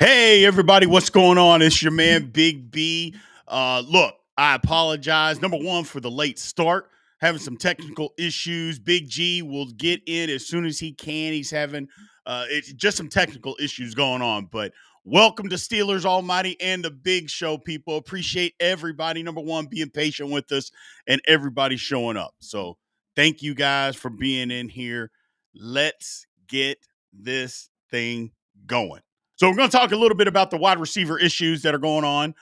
Hey, everybody, what's going on? It's your man, Big B. Look, I apologize, number one, for the late start. Having some technical issues. Big G will get in as soon as he can. He's having it's just some technical issues going on. But welcome to Steelers Almighty and the Big Show, people. Appreciate everybody, number one, being patient with us and everybody showing up. So thank you guys for being in here. Let's get this thing going. So we're going to talk a little bit about the wide receiver issues that are going on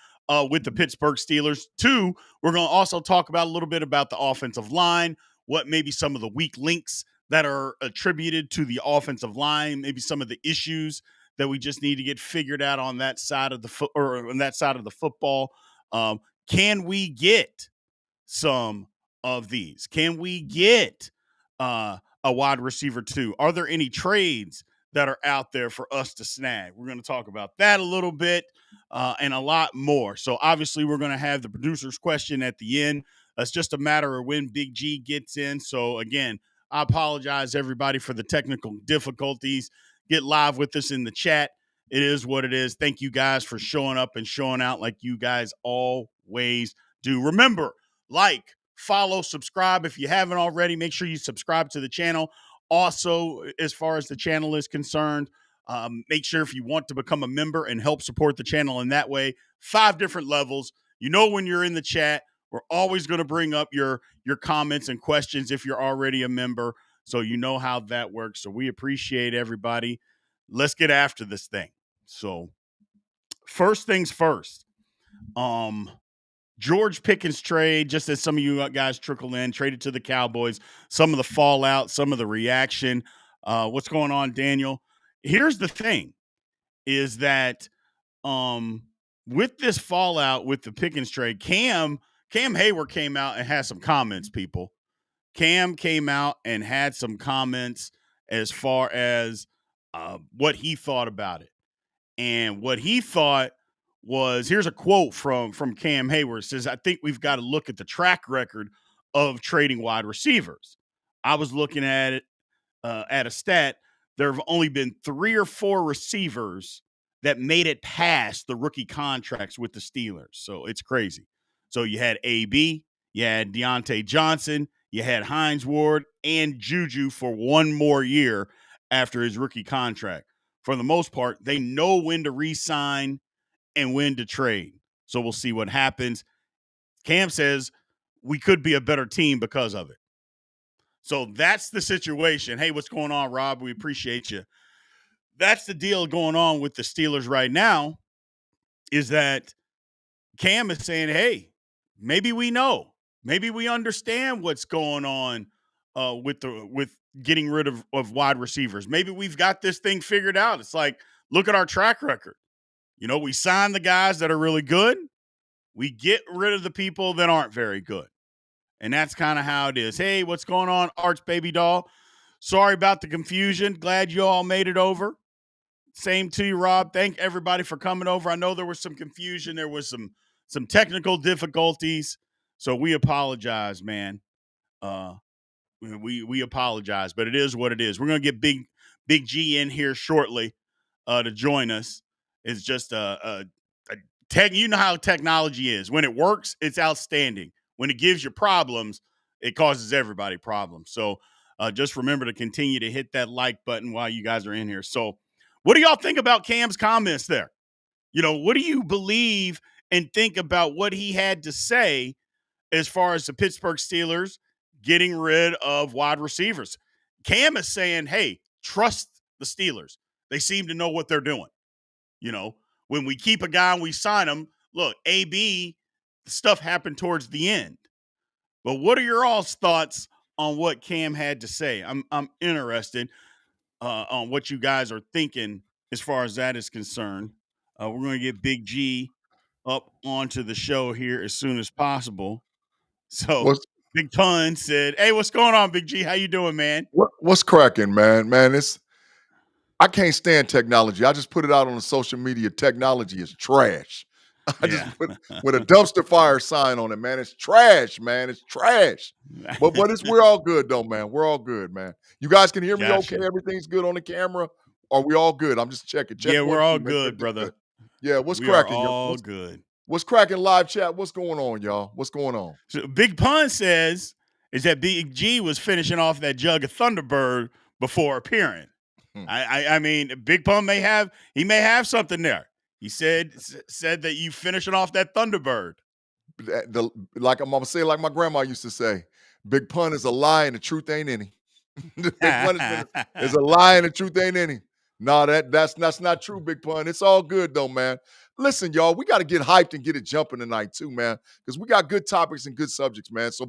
with the Pittsburgh Steelers. Two, we're going to also talk about a little bit about the offensive line, what maybe some of the weak links that are attributed to the offensive line, maybe some of the issues that we just need to get figured out on that side of the football. Can we get some of these? Can we get a wide receiver too? Are there any trades that are out there for us to snag? We're going to talk about that a little bit and a lot more. So obviously we're going to have the producer's question at the end. It's just a matter of when Big G gets in. So again, I apologize everybody for the technical difficulties. Get live with us in the chat. It is what it is. Thank you guys for showing up and showing out like you guys always do. Remember, like, follow, subscribe. If you haven't already, make sure you subscribe to the channel. Also, as far as the channel is concerned, make sure if you want to become a member and help support the channel in that way, 5 different levels. You know, when you're in the chat, we're always going to bring up your comments and questions if you're already a member. So you know how that works. So we appreciate everybody. Let's get after this thing. So first things first, George Pickens trade, just as some of you guys trickle in, traded to the Cowboys, some of the fallout, some of the reaction. What's going on, Daniel? Here's the thing, is that with this fallout with the Pickens trade, Cam Hayward came out and had some comments, people. Cam came out and had some comments as far as what he thought about it. And what he thought was, here's a quote from Cam Hayward. It says, I think we've got to look at the track record of trading wide receivers. I was looking at it at a stat. There have only been 3 or 4 receivers that made it past the rookie contracts with the Steelers. So it's crazy. So you had AB, you had Deontay Johnson, you had Hines Ward, and Juju for one more year after his rookie contract. For the most part, they know when to re-sign and when to trade. So we'll see what happens. Cam says we could be a better team because of it. So that's the situation. Hey, what's going on, Rob? We appreciate you. That's the deal going on with the Steelers right now, is that Cam is saying, hey, maybe we know. Maybe we understand what's going on with getting rid of wide receivers. Maybe we've got this thing figured out. It's like, look at our track record. You know, we sign the guys that are really good. We get rid of the people that aren't very good. And that's kind of how it is. Hey, what's going on, Arch Baby Doll? Sorry about the confusion. Glad you all made it over. Same to you, Rob. Thank everybody for coming over. I know there was some confusion. There was some technical difficulties. So we apologize, man. We apologize, but it is what it is. We're going to get Big G in here shortly to join us. It's just you know how technology is. When it works, it's outstanding. When it gives you problems, it causes everybody problems. So just remember to continue to hit that like button while you guys are in here. So what do y'all think about Cam's comments there? You know, what do you believe and think about what he had to say as far as the Pittsburgh Steelers getting rid of wide receivers? Cam is saying, hey, trust the Steelers. They seem to know what they're doing. You know, when we keep a guy and we sign him, look, AB, stuff happened towards the end. But what are your all's thoughts on what Cam had to say? I'm interested on what you guys are thinking as far as that is concerned. We're going to get Big G up onto the show here as soon as possible. So Big Pun said, hey, what's going on, Big G? How you doing, man? What's cracking, man? Man, I can't stand technology. I just put it out on the social media. Technology is trash. I just put with a dumpster fire sign on it, man. It's trash, man. It's trash. But we're all good though, man. We're all good, man. You guys can hear me okay? Everything's good on the camera? Are we all good? I'm just checking. Check Yeah, we're 1, all 2. Make sure good, everything's good. brother. Yeah, what's We are cracking, yo? all good. What's cracking live chat? What's going on, y'all? What's going on? So Big Pun says is that Big G was finishing off that jug of Thunderbird before appearing. I mean, Big Pun may have something there. He said that you finishing off that Thunderbird. Like I'm gonna say, like my grandma used to say, Big Pun is a lie and the truth ain't any. Big Pun is a lie and the truth ain't any. No, that's not true, Big Pun. It's all good though, man. Listen, y'all, we got to get hyped and get it jumping tonight too, man, because we got good topics and good subjects, man. So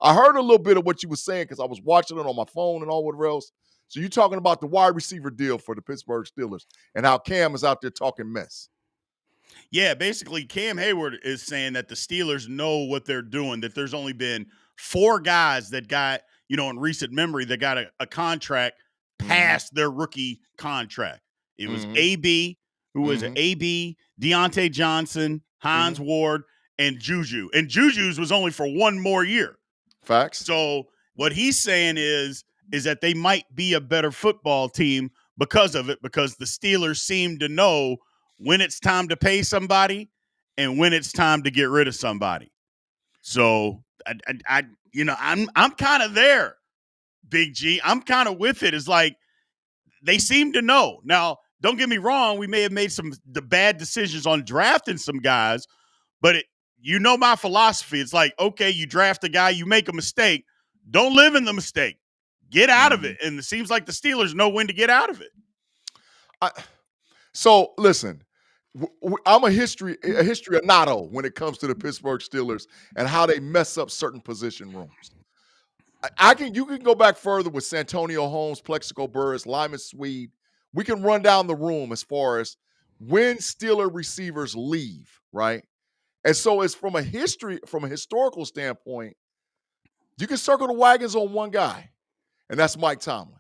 I heard a little bit of what you were saying because I was watching it on my phone and all what else. So you talking about the wide receiver deal for the Pittsburgh Steelers and how Cam is out there talking mess. Yeah, basically Cam Hayward is saying that the Steelers know what they're doing, that there's only been 4 guys that got, in recent memory that got a contract past their rookie contract. It was AB, who was AB, Deontay Johnson, Hines Ward, and Juju. And Juju's was only for 1 more year. Facts. So what he's saying is that they might be a better football team because of it, because the Steelers seem to know when it's time to pay somebody and when it's time to get rid of somebody. So I'm kind of there, Big G. I'm kind of with it. It's like they seem to know. Now, don't get me wrong. We may have made the bad decisions on drafting some guys, but my philosophy. It's like, okay, you draft a guy, you make a mistake. Don't live in the mistake. Get out of it. And it seems like the Steelers know when to get out of it. So listen, I'm a history aficionado when it comes to the Pittsburgh Steelers and how they mess up certain position rooms. You can go back further with Santonio Holmes, Plexico Burress, Lyman Swede. We can run down the room as far as when Steeler receivers leave, right? And so it's from a historical standpoint, you can circle the wagons on one guy, and that's Mike Tomlin.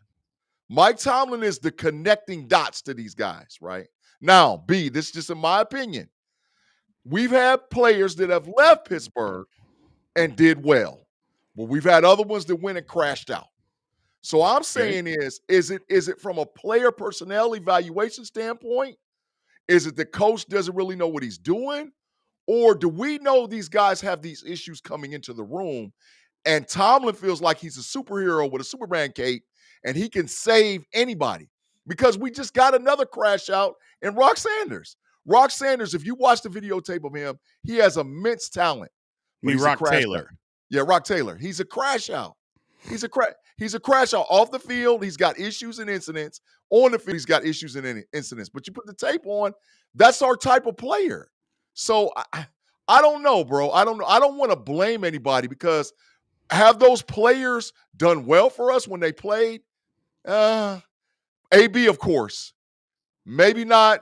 Mike Tomlin is the connecting dots to these guys, right? Now, this is just in my opinion. We've had players that have left Pittsburgh and did well. Well, we've had other ones that went and crashed out. So I'm saying is it from a player personnel evaluation standpoint? Is it the coach doesn't really know what he's doing? Or do we know these guys have these issues coming into the room and Tomlin feels like he's a superhero with a Superman cape and he can save anybody? Because we just got another crash out in Rock Sanders. Rock Sanders, if you watch the videotape of him, he has immense talent. Rock Taylor. Yeah, Rock Taylor. He's a crash out. He's a crash out off the field. He's got issues and incidents. On the field, he's got issues and incidents. But you put the tape on, that's our type of player. So I don't know, bro. I don't know. I don't want to blame anybody because have those players done well for us when they played? AB, of course. Maybe not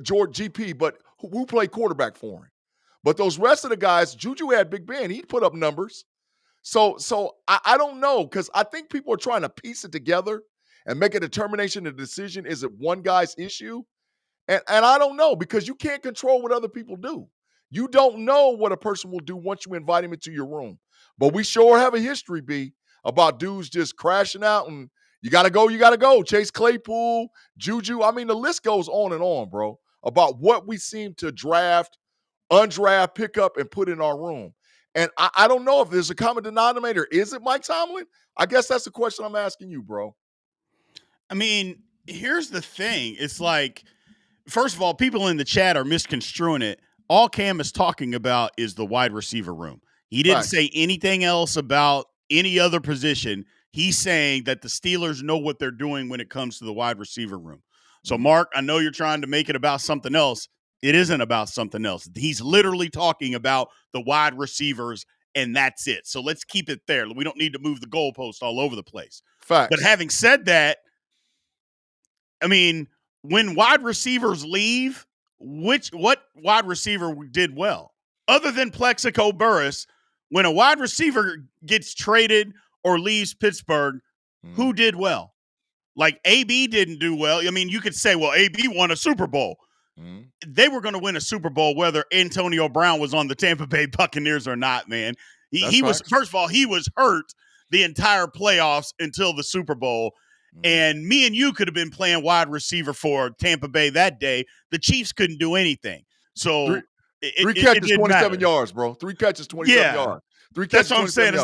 George GP, but who played quarterback for him? But those rest of the guys, Juju had Big Ben. He put up numbers. So I don't know because I think people are trying to piece it together and make a determination, a decision. Is it one guy's issue? And I don't know because you can't control what other people do. You don't know what a person will do once you invite him into your room. But we sure have a history, B, about dudes just crashing out and you got to go. Chase Claypool, Juju. I mean, the list goes on, bro, about what we seem to draft, undraft, pick up, and put in our room. And I don't know if there's a common denominator. Is it Mike Tomlin? I guess that's the question I'm asking you, bro. I mean, here's the thing. It's like, first of all, people in the chat are misconstruing it. All Cam is talking about is the wide receiver room. He didn't say anything else about any other position. He's saying that the Steelers know what they're doing when it comes to the wide receiver room. So, Mark, I know you're trying to make it about something else. It isn't about something else. He's literally talking about the wide receivers, and that's it. So let's keep it there. We don't need to move the goalpost all over the place. Facts. But having said that, I mean, when wide receivers leave, what wide receiver did well? Other than Plexico Burress, when a wide receiver gets traded or leaves Pittsburgh, who did well? Like AB didn't do well. I mean, you could say, well, AB won a Super Bowl. They were going to win a Super Bowl whether Antonio Brown was on the Tampa Bay Buccaneers or not, man. He was, first of all, he was hurt the entire playoffs until the Super Bowl. And me and you could have been playing wide receiver for Tampa Bay that day. The Chiefs couldn't do anything. So three catches, it didn't 27 matter. yards, bro. 3 catches, 27 yards. 3 catches, That's what I'm 27 saying. yards.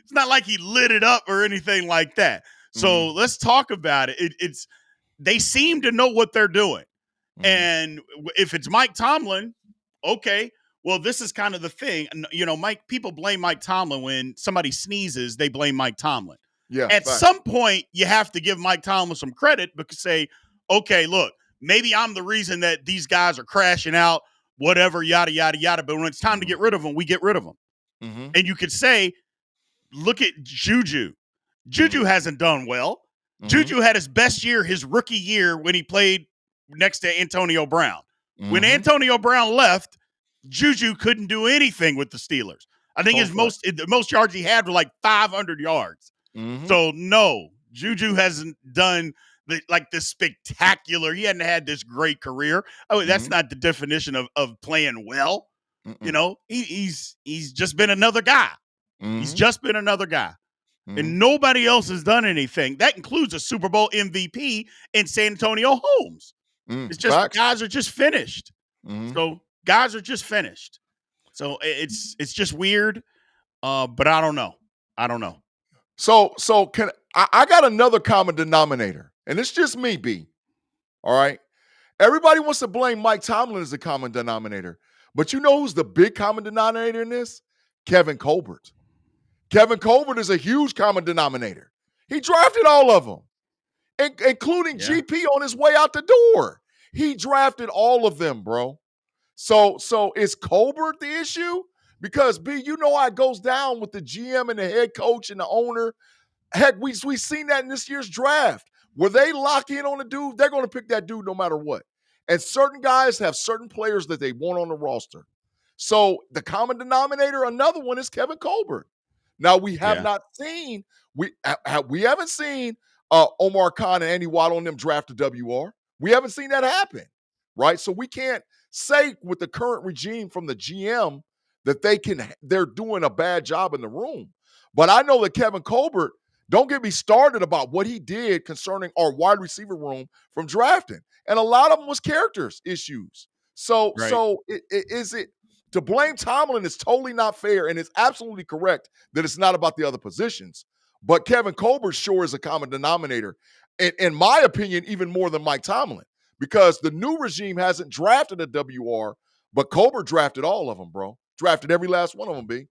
It's not like he lit it up or anything like that. So let's talk about it. It's they seem to know what they're doing. And if it's Mike Tomlin, okay, well, this is kind of the thing. You know, people blame Mike Tomlin when somebody sneezes, they blame Mike Tomlin. Yeah. At some point, you have to give Mike Tomlin some credit because say, okay, look, maybe I'm the reason that these guys are crashing out, whatever, yada, yada, yada. But when it's time to get rid of them, we get rid of them. And you could say, look at Juju. Juju hasn't done well. Juju had his best year, his rookie year, when he played next to Antonio Brown. When Antonio Brown left, Juju couldn't do anything with the Steelers. I think the most yards he had were like 500 yards. So no, Juju hasn't done the spectacular. He hadn't had this great career. Oh, that's not the definition of playing well. You know, he's just been another guy. He's just been another guy. And nobody else has done anything. That includes a Super Bowl MVP in San Antonio Holmes. It's just guys are just finished. So guys are just finished. So it's just weird. But I don't know. So can I got another common denominator, and it's just me, B. All right. Everybody wants to blame Mike Tomlin as the common denominator. But you know who's the big common denominator in this? Kevin Colbert. Kevin Colbert is a huge common denominator. He drafted all of them, including GP on his way out the door. He drafted all of them, bro. So is Colbert the issue? Because, B, you know how it goes down with the GM and the head coach and the owner. Heck, we've seen that in this year's draft. Where they lock in on a dude, they're going to pick that dude no matter what. And certain guys have certain players that they want on the roster. So the common denominator, another one, is Kevin Colbert. Now, we have not seen, we haven't seen Omar Khan and Andy Waddle and them draft a WR. We haven't seen that happen, right? So we can't say with the current regime from the GM that they're doing a bad job in the room. But I know that Kevin Colbert, don't get me started about what he did concerning our wide receiver room from drafting. And a lot of them was characters issues. So is it to blame Tomlin is totally not fair, and it's absolutely correct that it's not about the other positions. But Kevin Colbert sure is a common denominator, in my opinion, even more than Mike Tomlin, because the new regime hasn't drafted a WR, but Colbert drafted all of them, bro. Drafted every last one of them, B.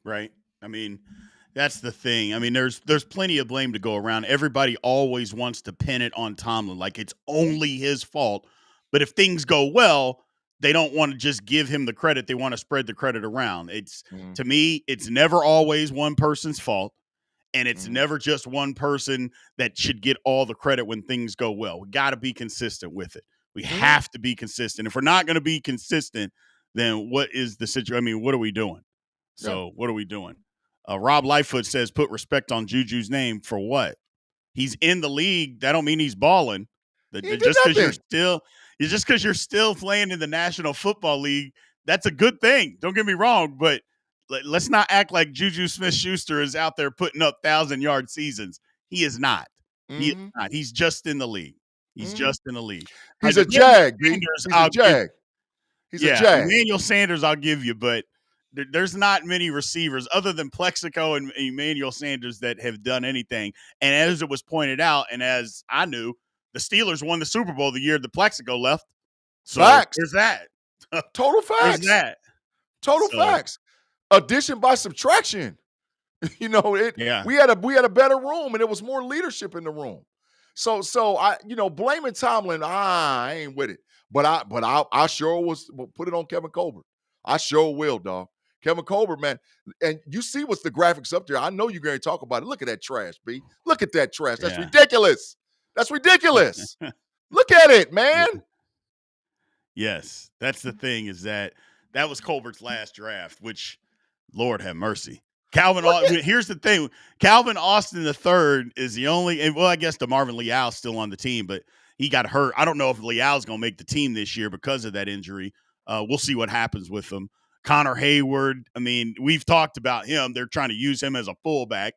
Right. I mean, that's the thing. I mean, there's plenty of blame to go around. Everybody always wants to pin it on Tomlin, like it's only his fault. But if things go well, they don't want to just give him the credit. They want to spread the credit around. To me, it's never always one person's fault. And it's never just one person that should get all the credit when things go well. We got to be consistent with it. We have to be consistent. If we're not going to be consistent, then what is the situation? I mean, what are we doing? So what are we doing? Rob Lightfoot says, put respect on Juju's name for what? He's in the league. That don't mean he's balling. Just because you're still playing in the National Football League, that's a good thing. Don't get me wrong, but let's not act like Juju Smith-Schuster is out there putting up 1,000-yard seasons. He is not. He is not. He's just in the league. He's just in the league. He's a Jag. He's a Jag. He's a Jag. Emmanuel Sanders, I'll give you, but there's not many receivers other than Plexico and Emmanuel Sanders that have done anything. And as it was pointed out, and as I knew, the Steelers won the Super Bowl the year that Plexico left. So facts. There's that. Total facts. There's that. Total facts. Addition by subtraction. We had a better room, and it was more leadership in the room. So I, blaming Tomlin, I ain't with it. But I sure will put it on Kevin Colbert. I sure will, dog. Kevin Colbert, man. And you see what's the graphics up there. I know you're going to talk about it. Look at that trash, B. Look at that trash. That's ridiculous. That's ridiculous. Look at it, man. Yes. That's the thing, is that was Colbert's last draft, which, Lord have mercy. Here's the thing. Calvin Austin III is the only, well, I guess DeMarvin Leal's still on the team, but he got hurt. I don't know if Leal's going to make the team this year because of that injury. We'll see what happens with him. Connor Hayward, I mean, we've talked about him. They're trying to use him as a fullback,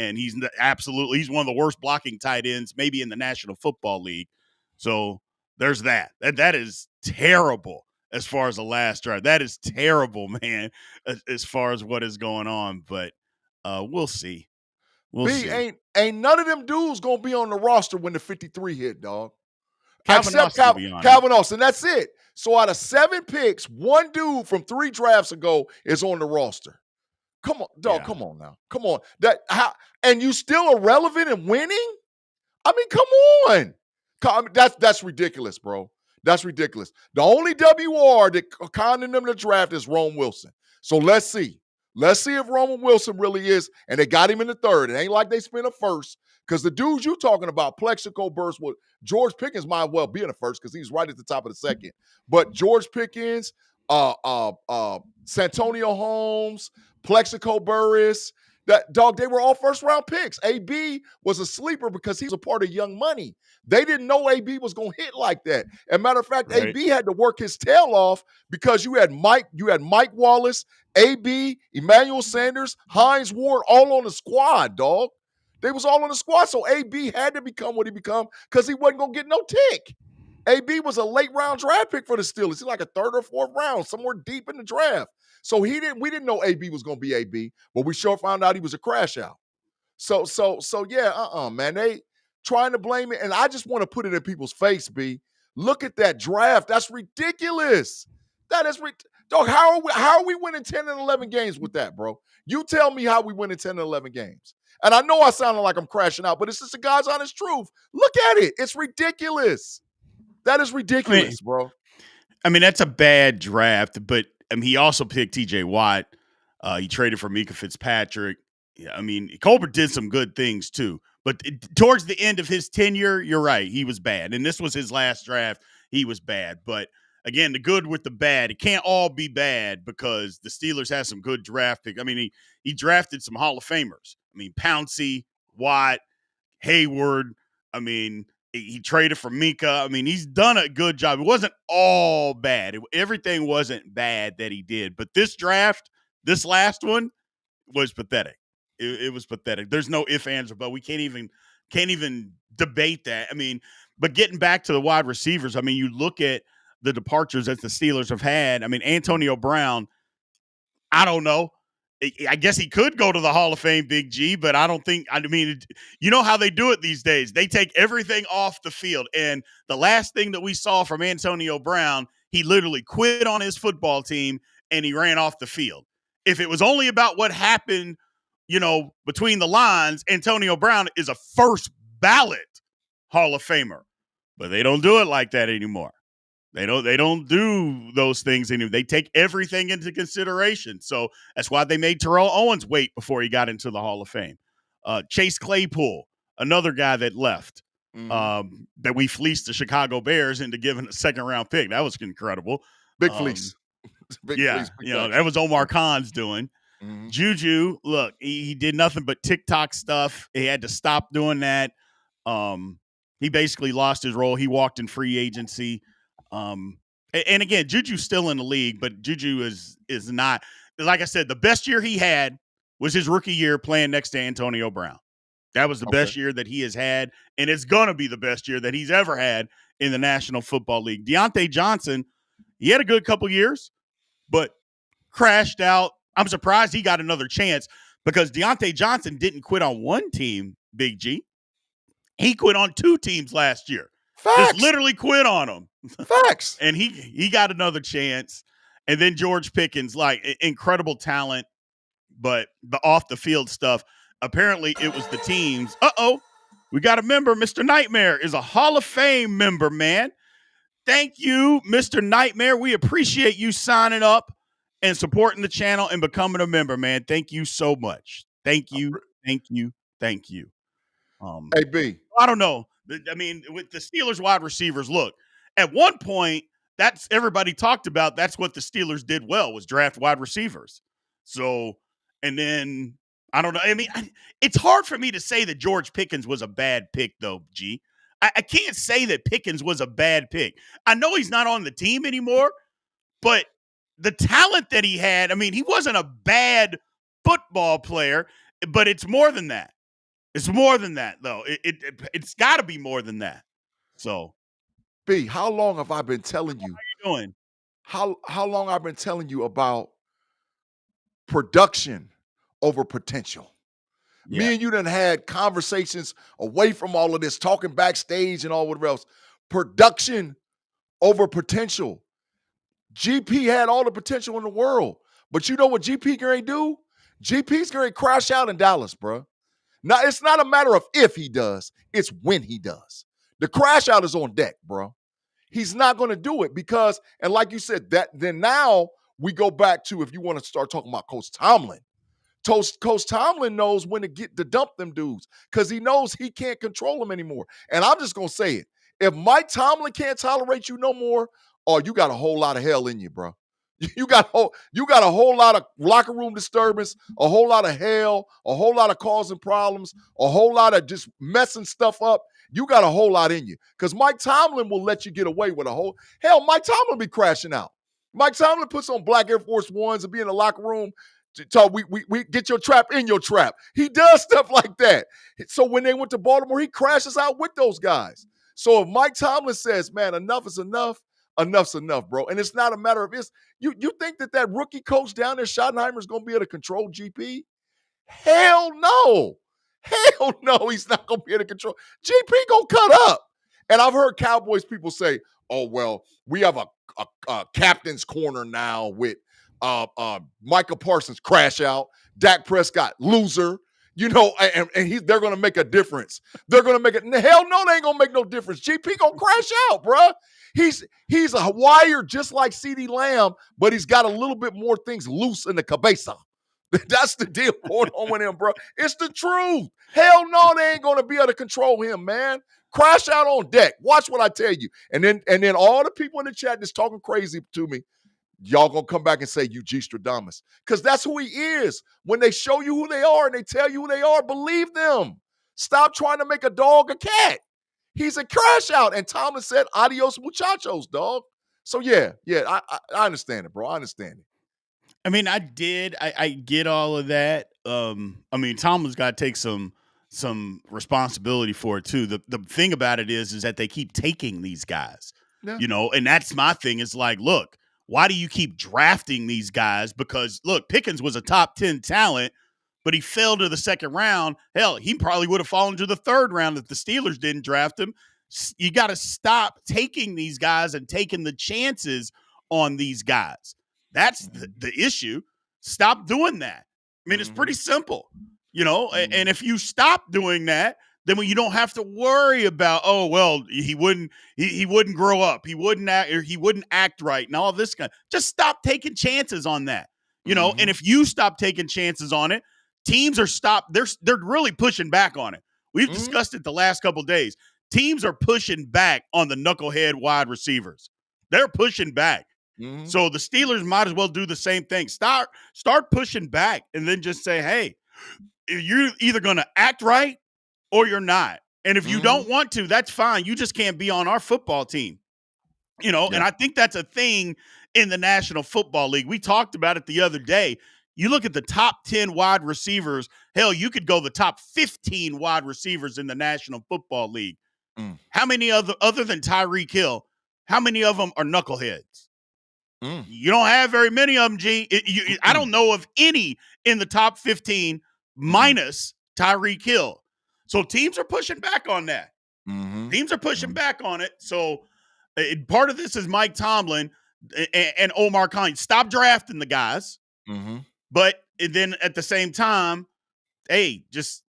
and he's one of the worst blocking tight ends maybe in the National Football League. So there's that. That is terrible as far as the last drive. That is terrible, man, as far as what is going on. But we'll see. We'll see. Ain't none of them dudes gonna be on the roster when the 53 hit, dog. Calvin Except Austin will be on it. Calvin Austin. That's it. So out of 7 picks, one dude from 3 drafts ago is on the roster. Come on, dog. Yeah. Come on now. Come on. And you still are relevant and winning? I mean, come on. That's ridiculous, bro. That's ridiculous. The only WR that condemned them to draft is Rome Wilson. So let's see. Let's see if Roman Wilson really is, and they got him in the 3rd. It ain't like they spent a first, because the dudes you talking about, Plexico Burst, George Pickens might well be in the 1st because he's right at the top of the 2nd. But George Pickens, Santonio Holmes, Plexico Burris, they were all 1st-round picks. AB was a sleeper because he was a part of Young Money. They didn't know AB was going to hit like that. As a matter of fact, Right. AB had to work his tail off because you had Mike Wallace, AB, Emmanuel Sanders, Hines Ward, all on the squad, dog. They was all on the squad, so AB had to become what he become because he wasn't going to get no tick. AB was a late-round draft pick for the Steelers. He's like a 3rd or 4th round, somewhere deep in the draft. So we didn't know AB was going to be AB, but we sure found out he was a crash out. So yeah, man. They trying to blame it, and I just want to put it in people's face, B. Look at that draft. That's ridiculous. That is dog, how are we winning 10 and 11 games with that, bro? You tell me how we winning 10 and 11 games. And I know I sounded like I'm crashing out, but it's just the God's honest truth. Look at it. It's ridiculous. That is ridiculous, bro. I mean, that's a bad draft, but he also picked TJ Watt. He traded for Mika Fitzpatrick. Yeah, I mean, Colbert did some good things too, but towards the end of his tenure, you're right, he was bad. And this was his last draft. He was bad. But again, the good with the bad, it can't all be bad because the Steelers have some good draft picks. I mean, he drafted some Hall of Famers. I mean, Pouncey, Watt, Hayward. I mean, he traded for Mika. I mean, he's done a good job. It wasn't all bad. Everything wasn't bad that he did. But this draft, this last one, was pathetic. It was pathetic. There's no ifs, ands, or buts. We can't even debate that. I mean, but getting back to the wide receivers, I mean, you look at the departures that the Steelers have had. I mean, Antonio Brown, I don't know. I guess he could go to the Hall of Fame, Big G, but I don't think – I mean, you know how they do it these days. They take everything off the field. And the last thing that we saw from Antonio Brown, he literally quit on his football team and he ran off the field. If it was only about what happened, between the lines, Antonio Brown is a first ballot Hall of Famer. But they don't do it like that anymore. They don't do those things anymore. They take everything into consideration. So that's why they made Terrell Owens wait before he got into the Hall of Fame. Chase Claypool, another guy that left, that we fleeced the Chicago Bears into giving a 2nd-round pick. That was incredible. Big fleece. Fleece that was Omar Khan's doing. Mm-hmm. Juju, look, he did nothing but TikTok stuff. He had to stop doing that. He basically lost his role. He walked in free agency. And again, Juju's still in the league, but Juju is not. Like I said, the best year he had was his rookie year playing next to Antonio Brown. That was the best year that he has had, and it's going to be the best year that he's ever had in the National Football League. Deontay Johnson, he had a good couple years, but crashed out. I'm surprised he got another chance because Deontay Johnson didn't quit on one team, Big G. He quit on 2 teams last year. Facts. Just literally quit on them. Facts. And he got another chance. And then George Pickens, like incredible talent, but the off the field stuff, apparently it was the teams. We got a member. Mr. Nightmare is a Hall of Fame member, man. Thank you, Mr. Nightmare. We appreciate you signing up and supporting the channel and becoming a member, man. Thank you so much. Thank you. Thank you. Thank you. Hey, B. I don't know. I mean, with the Steelers wide receivers, look, at one point, that's everybody talked about. That's what the Steelers did well, was draft wide receivers. So, and then, I don't know. I mean, it's hard for me to say that George Pickens was a bad pick, though, G. I can't say that Pickens was a bad pick. I know he's not on the team anymore, but the talent that he had, I mean, he wasn't a bad football player, but it's more than that. It's more than that, though. It's got to be more than that. So, B, how long have I been telling you? how you doing? How long I've been telling you about production over potential? Yeah, Me and you done had conversations away from all of this, talking backstage and all whatever else. Production over potential. GP had all the potential in the world, but you know what GP gonna do? GP's gonna crash out in Dallas, bro. Now it's not a matter of if he does; it's when he does. The crash out is on deck, bro. He's not going to do it because, and like you said, that then now we go back to if you want to start talking about Coach Tomlin. Coach Tomlin knows when to get to dump them dudes because he knows he can't control them anymore. And I'm just gonna say it: if Mike Tomlin can't tolerate you no more, oh, you got a whole lot of hell in you, bro. You got a whole lot of locker room disturbance, a whole lot of hell, a whole lot of causing problems, a whole lot of just messing stuff up. You got a whole lot in you because Mike Tomlin will let you get away with a whole hell. Mike Tomlin be crashing out. Mike Tomlin puts on black Air Force Ones and be in the locker room. We get your trap in your trap. He does stuff like that. So when they went to Baltimore, he crashes out with those guys. So if Mike Tomlin says, "Man, enough is enough," enough's enough, bro. And it's not a matter of it's. You think that rookie coach down there, Schottenheimer, is going to be able to control GP? Hell no. Hell no, he's not going to be able to control. GP going to cut up. And I've heard Cowboys people say, "Oh, well, we have a captain's corner now with Micah Parsons crash out, Dak Prescott loser, and they're going to make a difference. They're going to make it. Hell no, they ain't going to make no difference. GP going to crash out, bro. He's a wire just like CeeDee Lamb, but he's got a little bit more things loose in the cabeza. That's the deal going on with him, bro. It's the truth. Hell no, they ain't going to be able to control him, man. Crash out on deck. Watch what I tell you. And then all the people in the chat that's talking crazy to me, y'all gonna come back and say you G Stradamus. Because that's who he is. When they show you who they are and they tell you who they are, believe them. Stop trying to make a dog a cat. He's a crash out. And Thomas said, adios muchachos, dog. So yeah, I understand it, bro. I understand it. I mean, I get all of that. I mean, Tomlin's got to take some responsibility for it too. The thing about it is that they keep taking these guys, and that's my thing. Is like, look, why do you keep drafting these guys? Because look, Pickens was a top 10 talent, but he fell to the second round. Hell, he probably would have fallen to the third round if the Steelers didn't draft him. You got to stop taking these guys and taking the chances on these guys. That's the issue. Stop doing that. I mean, it's pretty simple, and if you stop doing that, then you don't have to worry about, oh, well, he wouldn't grow up. He wouldn't act right and all this kind. Just stop taking chances on that, and if you stop taking chances on it, teams they're really pushing back on it. We've discussed it the last couple of days. Teams are pushing back on the knucklehead wide receivers. They're pushing back. So the Steelers might as well do the same thing. Start pushing back and then just say, hey, you're either going to act right or you're not. And if you don't want to, that's fine. You just can't be on our football team. And I think that's a thing in the National Football League. We talked about it the other day. You look at the top 10 wide receivers. Hell, you could go the top 15 wide receivers in the National Football League. How many other than Tyreek Hill, how many of them are knuckleheads? You don't have very many of them, G. I don't know of any in the top 15 minus Tyreek Hill. So teams are pushing back on that. Teams are pushing back on it. So part of this is Mike Tomlin and Omar Khan. Stop drafting the guys. But then at the same time, hey, just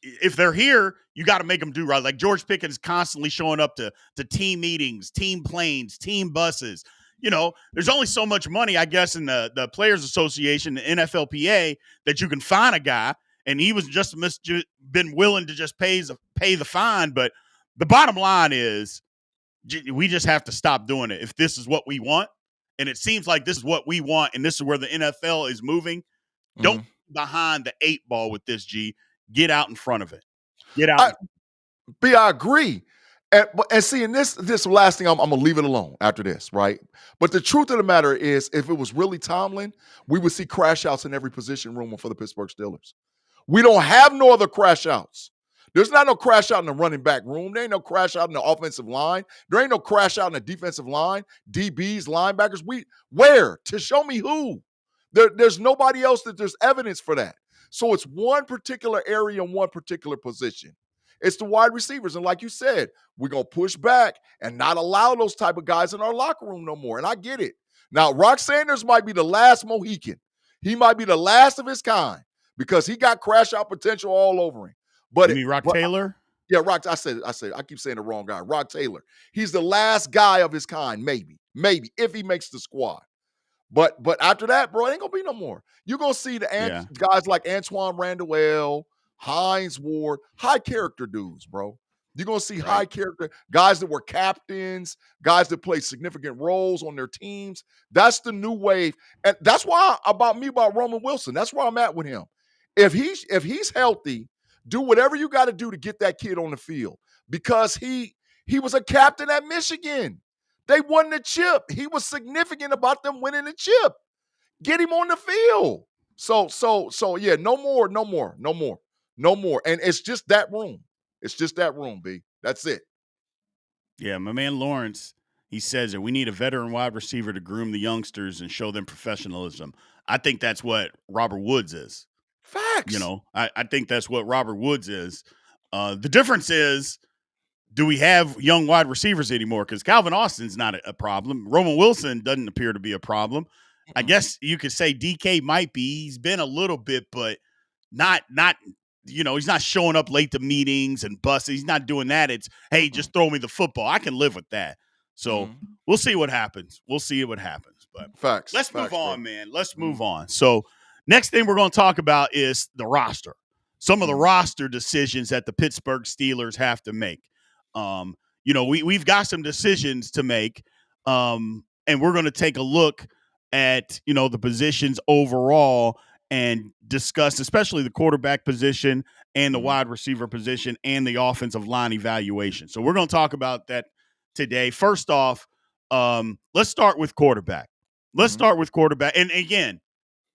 if they're here, you got to make them do right. Like George Pickens constantly showing up to team meetings, team planes, team buses. There's only so much money, I guess, in the Players Association, the NFLPA, that you can fine a guy, and he was just been willing to just pay the fine. But the bottom line is, we just have to stop doing it if this is what we want, and it seems like this is what we want, and this is where the NFL is moving. Don't be behind the 8 ball with this, G. Get out in front of it. Get out. I agree. And see, in this last thing, I'm going to leave it alone after this, right? But the truth of the matter is, if it was really Tomlin, we would see crash outs in every position room for the Pittsburgh Steelers. We don't have no other crash outs. There's not no crash out in the running back room. There ain't no crash out in the offensive line. There ain't no crash out in the defensive line, DBs, linebackers. Where? To show me who? There's nobody else that there's evidence for that. So it's one particular area and one particular position. It's the wide receivers. And like you said, we're going to push back and not allow those type of guys in our locker room no more. And I get it. Now, Rock Sanders might be the last Mohican. He might be the last of his kind because he got crash out potential all over him. You mean Rock Taylor? Yeah, Rock. I keep saying the wrong guy. Rock Taylor. He's the last guy of his kind, maybe, if he makes the squad. But after that, bro, it ain't gonna be no more. You're gonna see guys like Antoine Randall, Hines Ward, high character dudes, bro. You're gonna see high character guys that were captains, guys that played significant roles on their teams. That's the new wave, and that's why about Roman Wilson. That's where I'm at with him. If he's healthy, do whatever you got to do to get that kid on the field because he was a captain at Michigan. They won the chip. He was significant about them winning the chip. Get him on the field. So yeah, no more. And it's just that room. It's just that room, B. That's it. Yeah, my man Lawrence, he says that we need a veteran wide receiver to groom the youngsters and show them professionalism. I think that's what Robert Woods is. Facts. I think that's what Robert Woods is. The difference is, do we have young wide receivers anymore? Because Calvin Austin's not a problem. Roman Wilson doesn't appear to be a problem. I guess you could say DK might be. He's been a little bit, but not he's not showing up late to meetings and buses. He's not doing that. It's, hey, just throw me the football. I can live with that. So we'll see what happens. But facts. Let's move on, bro. man. Let's move on. So next thing we're going to talk about is the roster. Some of the roster decisions that the Pittsburgh Steelers have to make. We've got some decisions to make, and we're going to take a look at, the positions overall and discuss especially the quarterback position and the wide receiver position and the offensive line evaluation. So we're going to talk about that today. First off, let's start with quarterback. And again,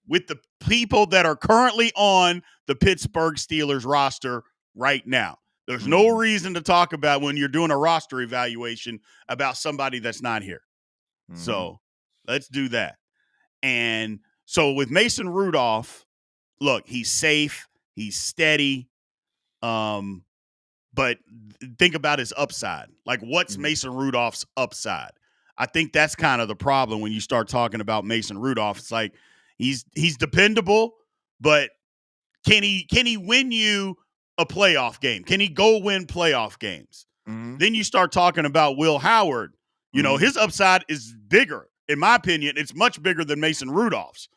with the people that are currently on the Pittsburgh Steelers roster right now. There's no reason to talk about when you're doing a roster evaluation about somebody that's not here. So let's do that. And so with Mason Rudolph, look, he's safe, he's steady. But think about his upside. Like, what's Mason Rudolph's upside? I think that's kind of the problem when you start talking about Mason Rudolph. It's like he's dependable, but can he win you a playoff game? Can he go win playoff games? Then you start talking about Will Howard. His upside is bigger. In my opinion, it's much bigger than Mason Rudolph's.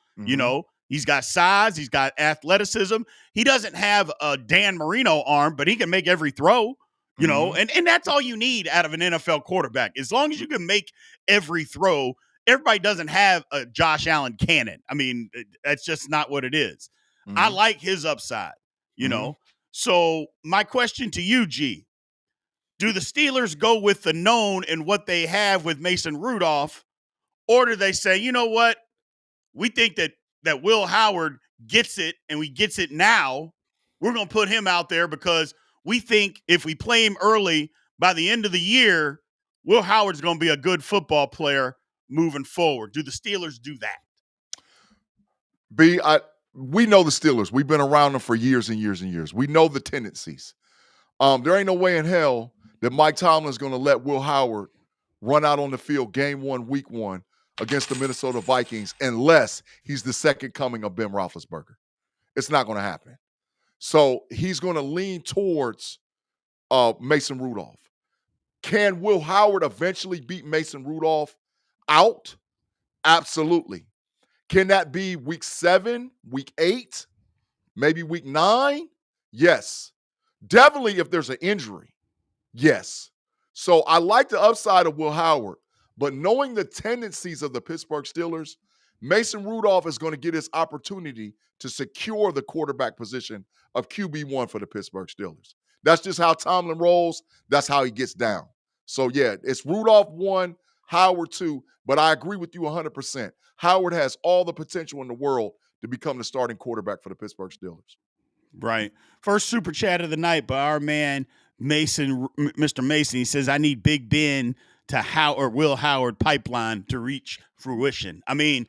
He's got size. He's got athleticism. He doesn't have a Dan Marino arm, but he can make every throw, and that's all you need out of an NFL quarterback. As long as you can make every throw, everybody doesn't have a Josh Allen cannon. I mean, that's just not what it is. I like his upside, So my question to you, G, do the Steelers go with the known and what they have with Mason Rudolph, or do they say, you know what, we think that Will Howard gets it and we gets it now. We're going to put him out there because we think if we play him early, by the end of the year, Will Howard's going to be a good football player moving forward. Do the Steelers do that? We know the Steelers. We've been around them for years and years and years. We know the tendencies. There ain't no way in hell that Mike Tomlin's going to let Will Howard run out on the field game 1, week 1 against the Minnesota Vikings unless he's the second coming of Ben Roethlisberger. It's not going to happen. So he's going to lean towards Mason Rudolph. Can Will Howard eventually beat Mason Rudolph out? Absolutely. Can that be week 7, week 8, maybe week 9? Yes. Definitely if there's an injury. Yes. So I like the upside of Will Howard, but knowing the tendencies of the Pittsburgh Steelers, Mason Rudolph is going to get his opportunity to secure the quarterback position of QB1 for the Pittsburgh Steelers. That's just how Tomlin rolls. That's how he gets down. So, yeah, it's Rudolph 1, Howard 2, but I agree with you 100%. Howard has all the potential in the world to become the starting quarterback for the Pittsburgh Steelers. Right. First super chat of the night by our man Mason, Mr. Mason. He says, "I need Big Ben to Will Howard pipeline to reach fruition." I mean,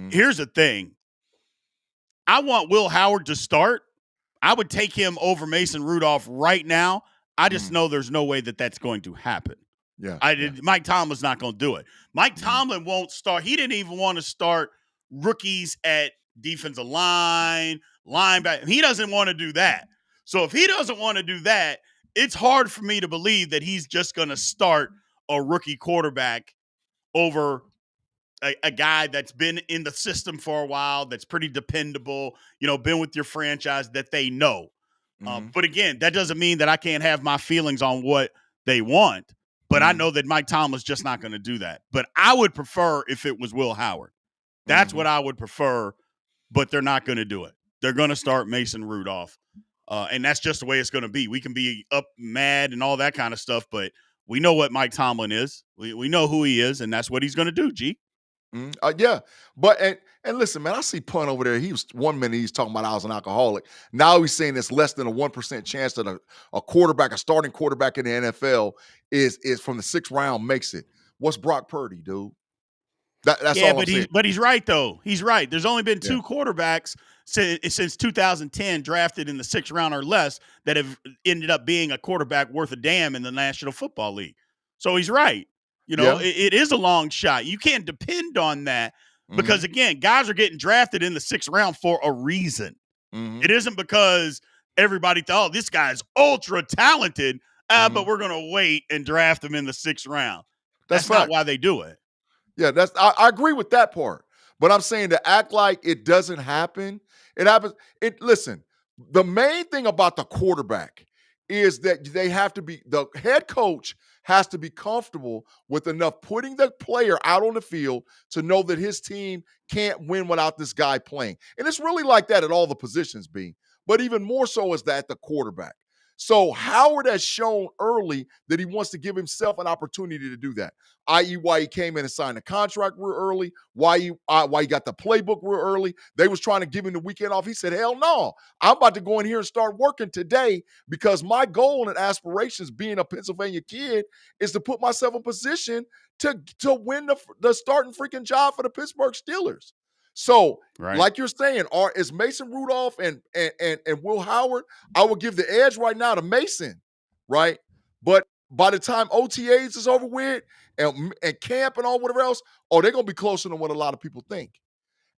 here's the thing. I want Will Howard to start. I would take him over Mason Rudolph right now. I just know there's no way that that's going to happen. Mike Tomlin's not going to do it. Mike Tomlin won't start. He didn't even want to start rookies at defensive line, linebacker. He doesn't want to do that. So if he doesn't want to do that, it's hard for me to believe that he's just going to start a rookie quarterback over a guy that's been in the system for a while, that's pretty dependable, been with your franchise that they know. But again, that doesn't mean that I can't have my feelings on what they want. But I know that Mike Tomlin's just not going to do that. But I would prefer if it was Will Howard. That's what I would prefer, but they're not going to do it. They're going to start Mason Rudolph. And that's just the way it's going to be. We can be up mad and all that kind of stuff, but we know what Mike Tomlin is. We know who he is, and that's what he's going to do, G. Yeah. But and listen, man, I see Pun over there. He was 1 minute he's talking about I was an alcoholic. Now he's saying it's less than a 1% chance that a starting quarterback in the NFL is from the 6th round makes it. What's Brock Purdy, dude? That's all I'm saying. But he's right, though. He's right. There's only been 2 quarterbacks since 2010 drafted in the 6th round or less that have ended up being a quarterback worth a damn in the National Football League. So he's right. It is a long shot. You can't depend on that because, again, guys are getting drafted in the 6th round for a reason. It isn't because everybody thought, this guy's ultra talented, but we're going to wait and draft him in the 6th round. That's not why they do it. Yeah, I agree with that part. But I'm saying to act like it doesn't happen, it happens. Listen, the main thing about the quarterback is that the head coach has to be comfortable with enough putting the player out on the field to know that his team can't win without this guy playing. And it's really like that at all the positions, B. But even more so is that the quarterback. So Howard has shown early that he wants to give himself an opportunity to do that, i.e. why he came in and signed a contract real early, why he got the playbook real early. They was trying to give him the weekend off. He said, hell no, I'm about to go in here and start working today because my goal and aspirations being a Pennsylvania kid is to put myself in position to win the starting freaking job for the Pittsburgh Steelers. So, like you're saying, is Mason Rudolph and Will Howard, I would give the edge right now to Mason, right? But by the time OTAs is over with and camp and all whatever else, they're going to be closer than what a lot of people think.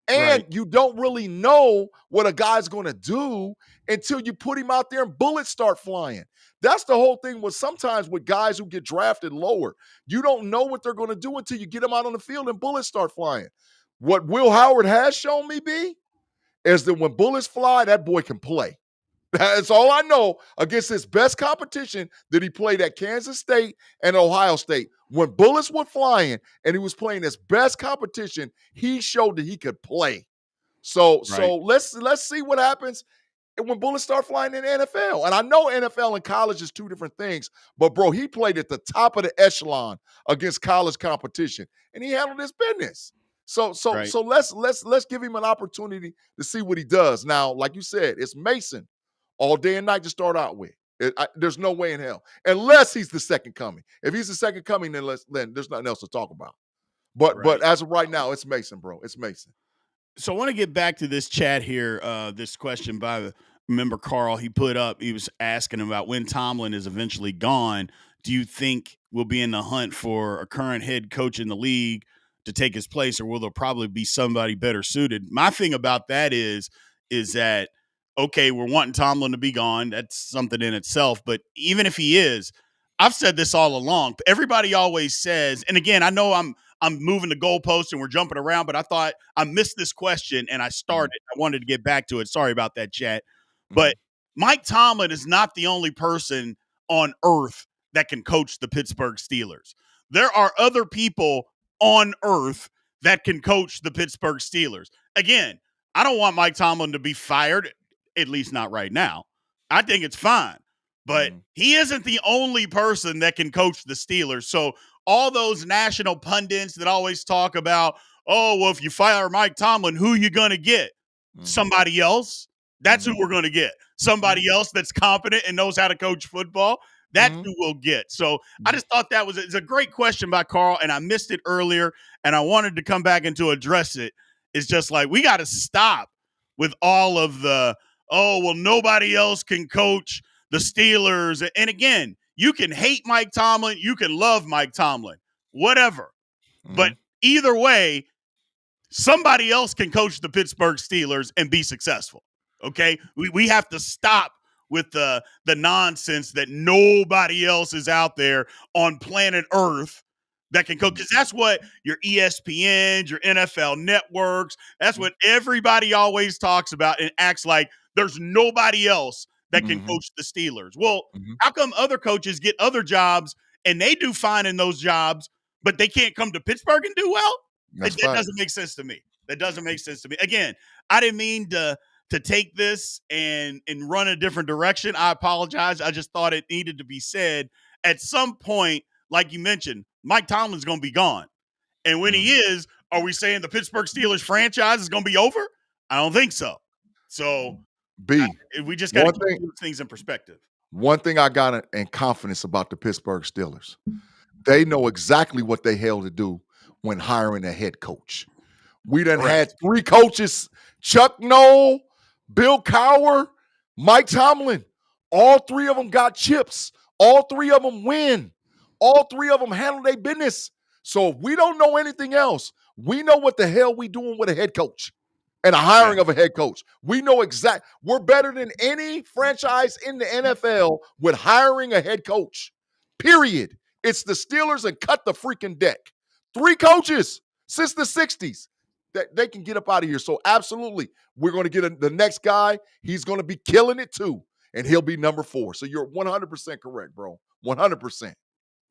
And you don't really know what a guy's going to do until you put him out there and bullets start flying. That's the whole thing sometimes with guys who get drafted lower. You don't know what they're going to do until you get them out on the field and bullets start flying. What Will Howard has shown me, B, is that when bullets fly, that boy can play. That's all I know against his best competition that he played at Kansas State and Ohio State. When bullets were flying and he was playing his best competition, he showed that he could play. So let's see what happens when bullets start flying in the NFL. And I know NFL and college is 2 different things, but bro, he played at the top of the echelon against college competition, and he handled his business. So let's give him an opportunity to see what he does. Now, like you said, it's Mason all day and night to start out with. There's no way in hell, unless he's the second coming. If he's the second coming, then there's nothing else to talk about. But as of right now, it's Mason, bro. It's Mason. So I want to get back to this chat here. This question by the member Carl, he put up. He was asking about when Tomlin is eventually gone. Do you think we'll be in the hunt for a current head coach in the league to take his place, or will there probably be somebody better suited? My thing about that is that, okay, we're wanting Tomlin to be gone. That's something in itself. But even if he is, I've said this all along. Everybody always says, and again, I know I'm moving the goalposts and we're jumping around, but I thought I missed this question and I wanted to get back to it. Sorry about that, chat. But Mike Tomlin is not the only person on earth that can coach the Pittsburgh Steelers. There are other people on earth that can coach the Pittsburgh Steelers. Again, I don't want Mike Tomlin to be fired, at least not right now. I think it's fine. But he isn't the only person that can coach the Steelers. So all those national pundits that always talk about, oh, well, if you fire Mike Tomlin, who you going to get? Somebody else? That's who we're going to get. Somebody else that's competent and knows how to coach football. That's who we'll get. So I just thought it's a great question by Carl, and I missed it earlier, and I wanted to come back and to address it. It's just like we got to stop with all of the, nobody else can coach the Steelers. And again, you can hate Mike Tomlin. You can love Mike Tomlin, whatever. But either way, somebody else can coach the Pittsburgh Steelers and be successful. Okay? We have to stop with the nonsense that nobody else is out there on planet Earth that can coach. Because that's what your ESPNs, your NFL networks, that's what everybody always talks about and acts like there's nobody else that can coach the Steelers. Well, how come other coaches get other jobs and they do fine in those jobs, but they can't come to Pittsburgh and do well? That doesn't make sense to me. That doesn't make sense to me. Again, I didn't mean to take this and run a different direction. I apologize. I just thought it needed to be said. At some point, like you mentioned, Mike Tomlin's going to be gone. And when he is, are we saying the Pittsburgh Steelers franchise is going to be over? I don't think so. So we just got to keep things in perspective. One thing I got in confidence about the Pittsburgh Steelers, they know exactly what the hell to do when hiring a head coach. We done had 3 coaches, Chuck Noll, Bill Cowher, Mike Tomlin. All 3 of them got chips. All 3 of them win. All 3 of them handle their business. So if we don't know anything else, we know what the hell we doing with a head coach and a hiring of a head coach. We know we're better than any franchise in the NFL with hiring a head coach. Period. It's the Steelers and cut the freaking deck. 3 coaches since the 60s. That they can get up out of here. So absolutely, we're going to get the next guy. He's going to be killing it too, and he'll be number 4. So you're 100% correct, bro. 100%.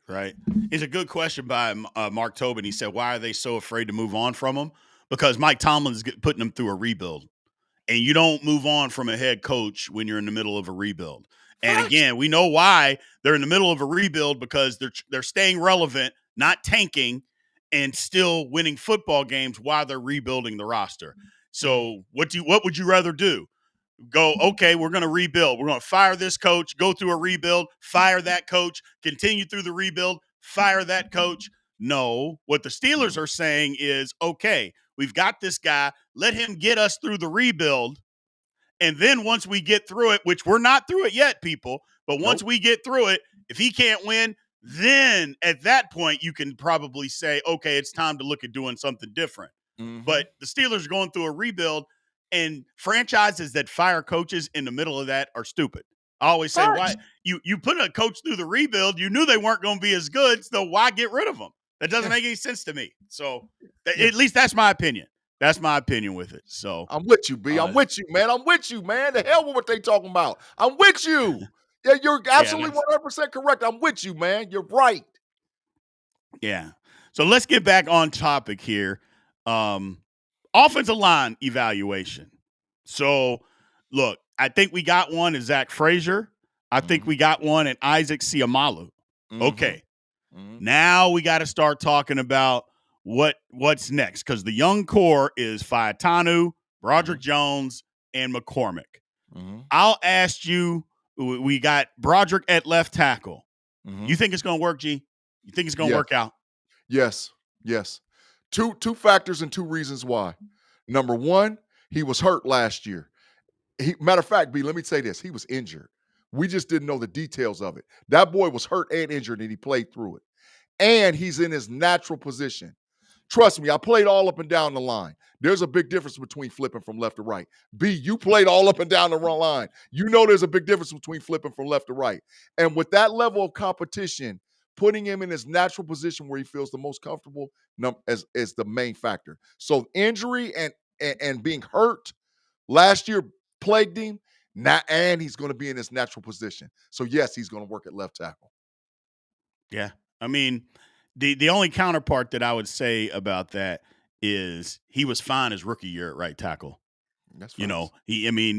Right. It's a good question by Mark Tobin. He said, why are they so afraid to move on from him? Because Mike Tomlin's putting them through a rebuild. And you don't move on from a head coach when you're in the middle of a rebuild. And again, we know why they're in the middle of a rebuild, because they're staying relevant, not tanking, and still winning football games while they're rebuilding the roster. So what would you rather do? Go, okay, we're going to rebuild. We're going to fire this coach, go through a rebuild, fire that coach, continue through the rebuild, fire that coach. No, what the Steelers are saying is, okay, we've got this guy. Let him get us through the rebuild. And then once we get through it, which we're not through it yet, people, but once we get through it, if he can't win, then at that point you can probably say, okay, it's time to look at doing something different. But the Steelers are going through a rebuild, and franchises that fire coaches in the middle of that are stupid. I always say, why you put a coach through the rebuild, you knew they weren't going to be as good, so why get rid of them? That doesn't make any sense to me. So at least that's my opinion. That's my opinion with it. So I'm with you, B. I'm with you, man. I'm with you, man. The hell with what they talking about. I'm with you. Yeah, you're absolutely 100% correct. I'm with you, man. You're right. Yeah. So let's get back on topic here. Offensive line evaluation. So, look, I think we got one in Zach Frazier. I think we got one in Isaac Siamalu. Okay. Now we got to start talking about what's next, because the young core is Faetanu, Broderick Jones, and McCormick. I'll ask you, we got Broderick at left tackle. You think it's going to work, G? You think it's going to work out? Yes. Two factors and 2 reasons why. Number 1, he was hurt last year. Matter of fact, B, let me say this. He was injured. We just didn't know the details of it. That boy was hurt and injured, and he played through it. And he's in his natural position. Trust me, I played all up and down the line. There's a big difference between flipping from left to right. B, you played all up and down the wrong line. You know there's a big difference between flipping from left to right. And with that level of competition, putting him in his natural position where he feels the most comfortable is the main factor. So injury and being hurt last year plagued him, and he's going to be in his natural position. So, yes, he's going to work at left tackle. Yeah. I mean, the only counterpart that I would say about that is he was fine his rookie year at right tackle. That's fine.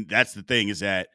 That's the thing, is that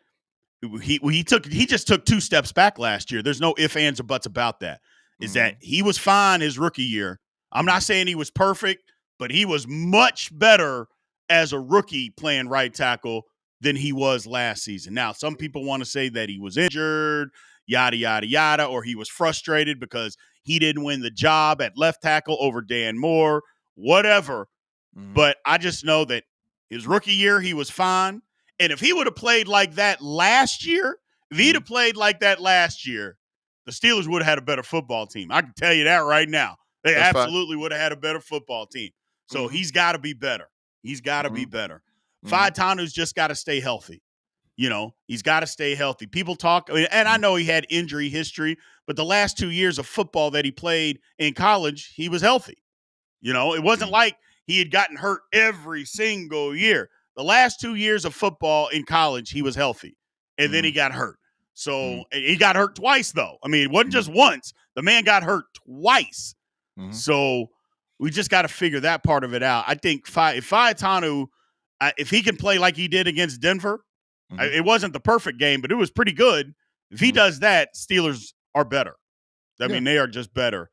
he just took 2 steps back last year. There's no ifs, ands, or buts about that. Is that he was fine his rookie year. I'm not saying he was perfect, but he was much better as a rookie playing right tackle than he was last season. Now, some people want to say that he was injured, yada, yada, yada, or he was frustrated because he didn't win the job at left tackle over Dan Moore, whatever. But I just know that his rookie year, he was fine. And if he would have played like that last year, if he'd have played like that last year, the Steelers would have had a better football team. I can tell you that right now. They absolutely would have had a better football team. So he's got to be better. He's got to be better. Faetanu's just got to stay healthy. You know, he's got to stay healthy. People talk, and I know he had injury history, but the last 2 years of football that he played in college, he was healthy. You know, it wasn't like he had gotten hurt every single year. The last 2 years of football in college, he was healthy, and then he got hurt. So he got hurt twice, though. I mean, it wasn't just once. The man got hurt twice. So we just got to figure that part of it out. I think if Faetanu, if he can play like he did against Denver, it wasn't the perfect game, but it was pretty good. If he does that, Steelers are better. I mean, they are just better.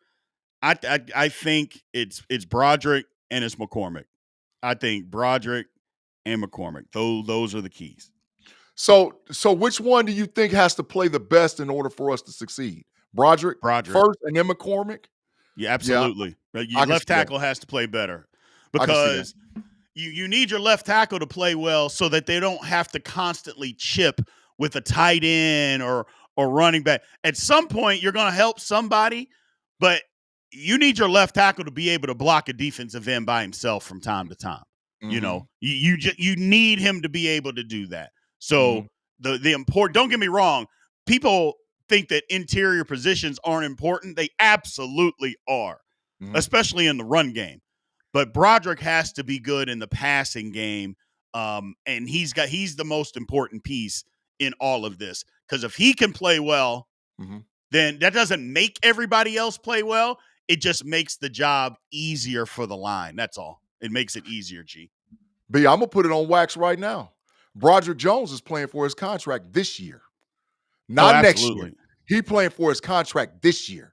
I think it's Broderick and it's McCormick. I think Broderick and McCormick. Those are the keys. So which one do you think has to play the best in order for us to succeed? Broderick first and then McCormick? Yeah, absolutely. Yeah, your left tackle has to play better because you need your left tackle to play well so that they don't have to constantly chip with a tight end or running back. At some point, you're going to help somebody, but you need your left tackle to be able to block a defensive end by himself from time to time. You know, you need him to be able to do that. So the important, don't get me wrong, people think that interior positions aren't important. They absolutely are, especially in the run game. But Broderick has to be good in the passing game, and he's the most important piece in all of this. Because if he can play well, then that doesn't make everybody else play well. It just makes the job easier for the line. That's all. It makes it easier, G. B, I'm going to put it on wax right now. Broderick Jones is playing for his contract this year, not next year. He's playing for his contract this year.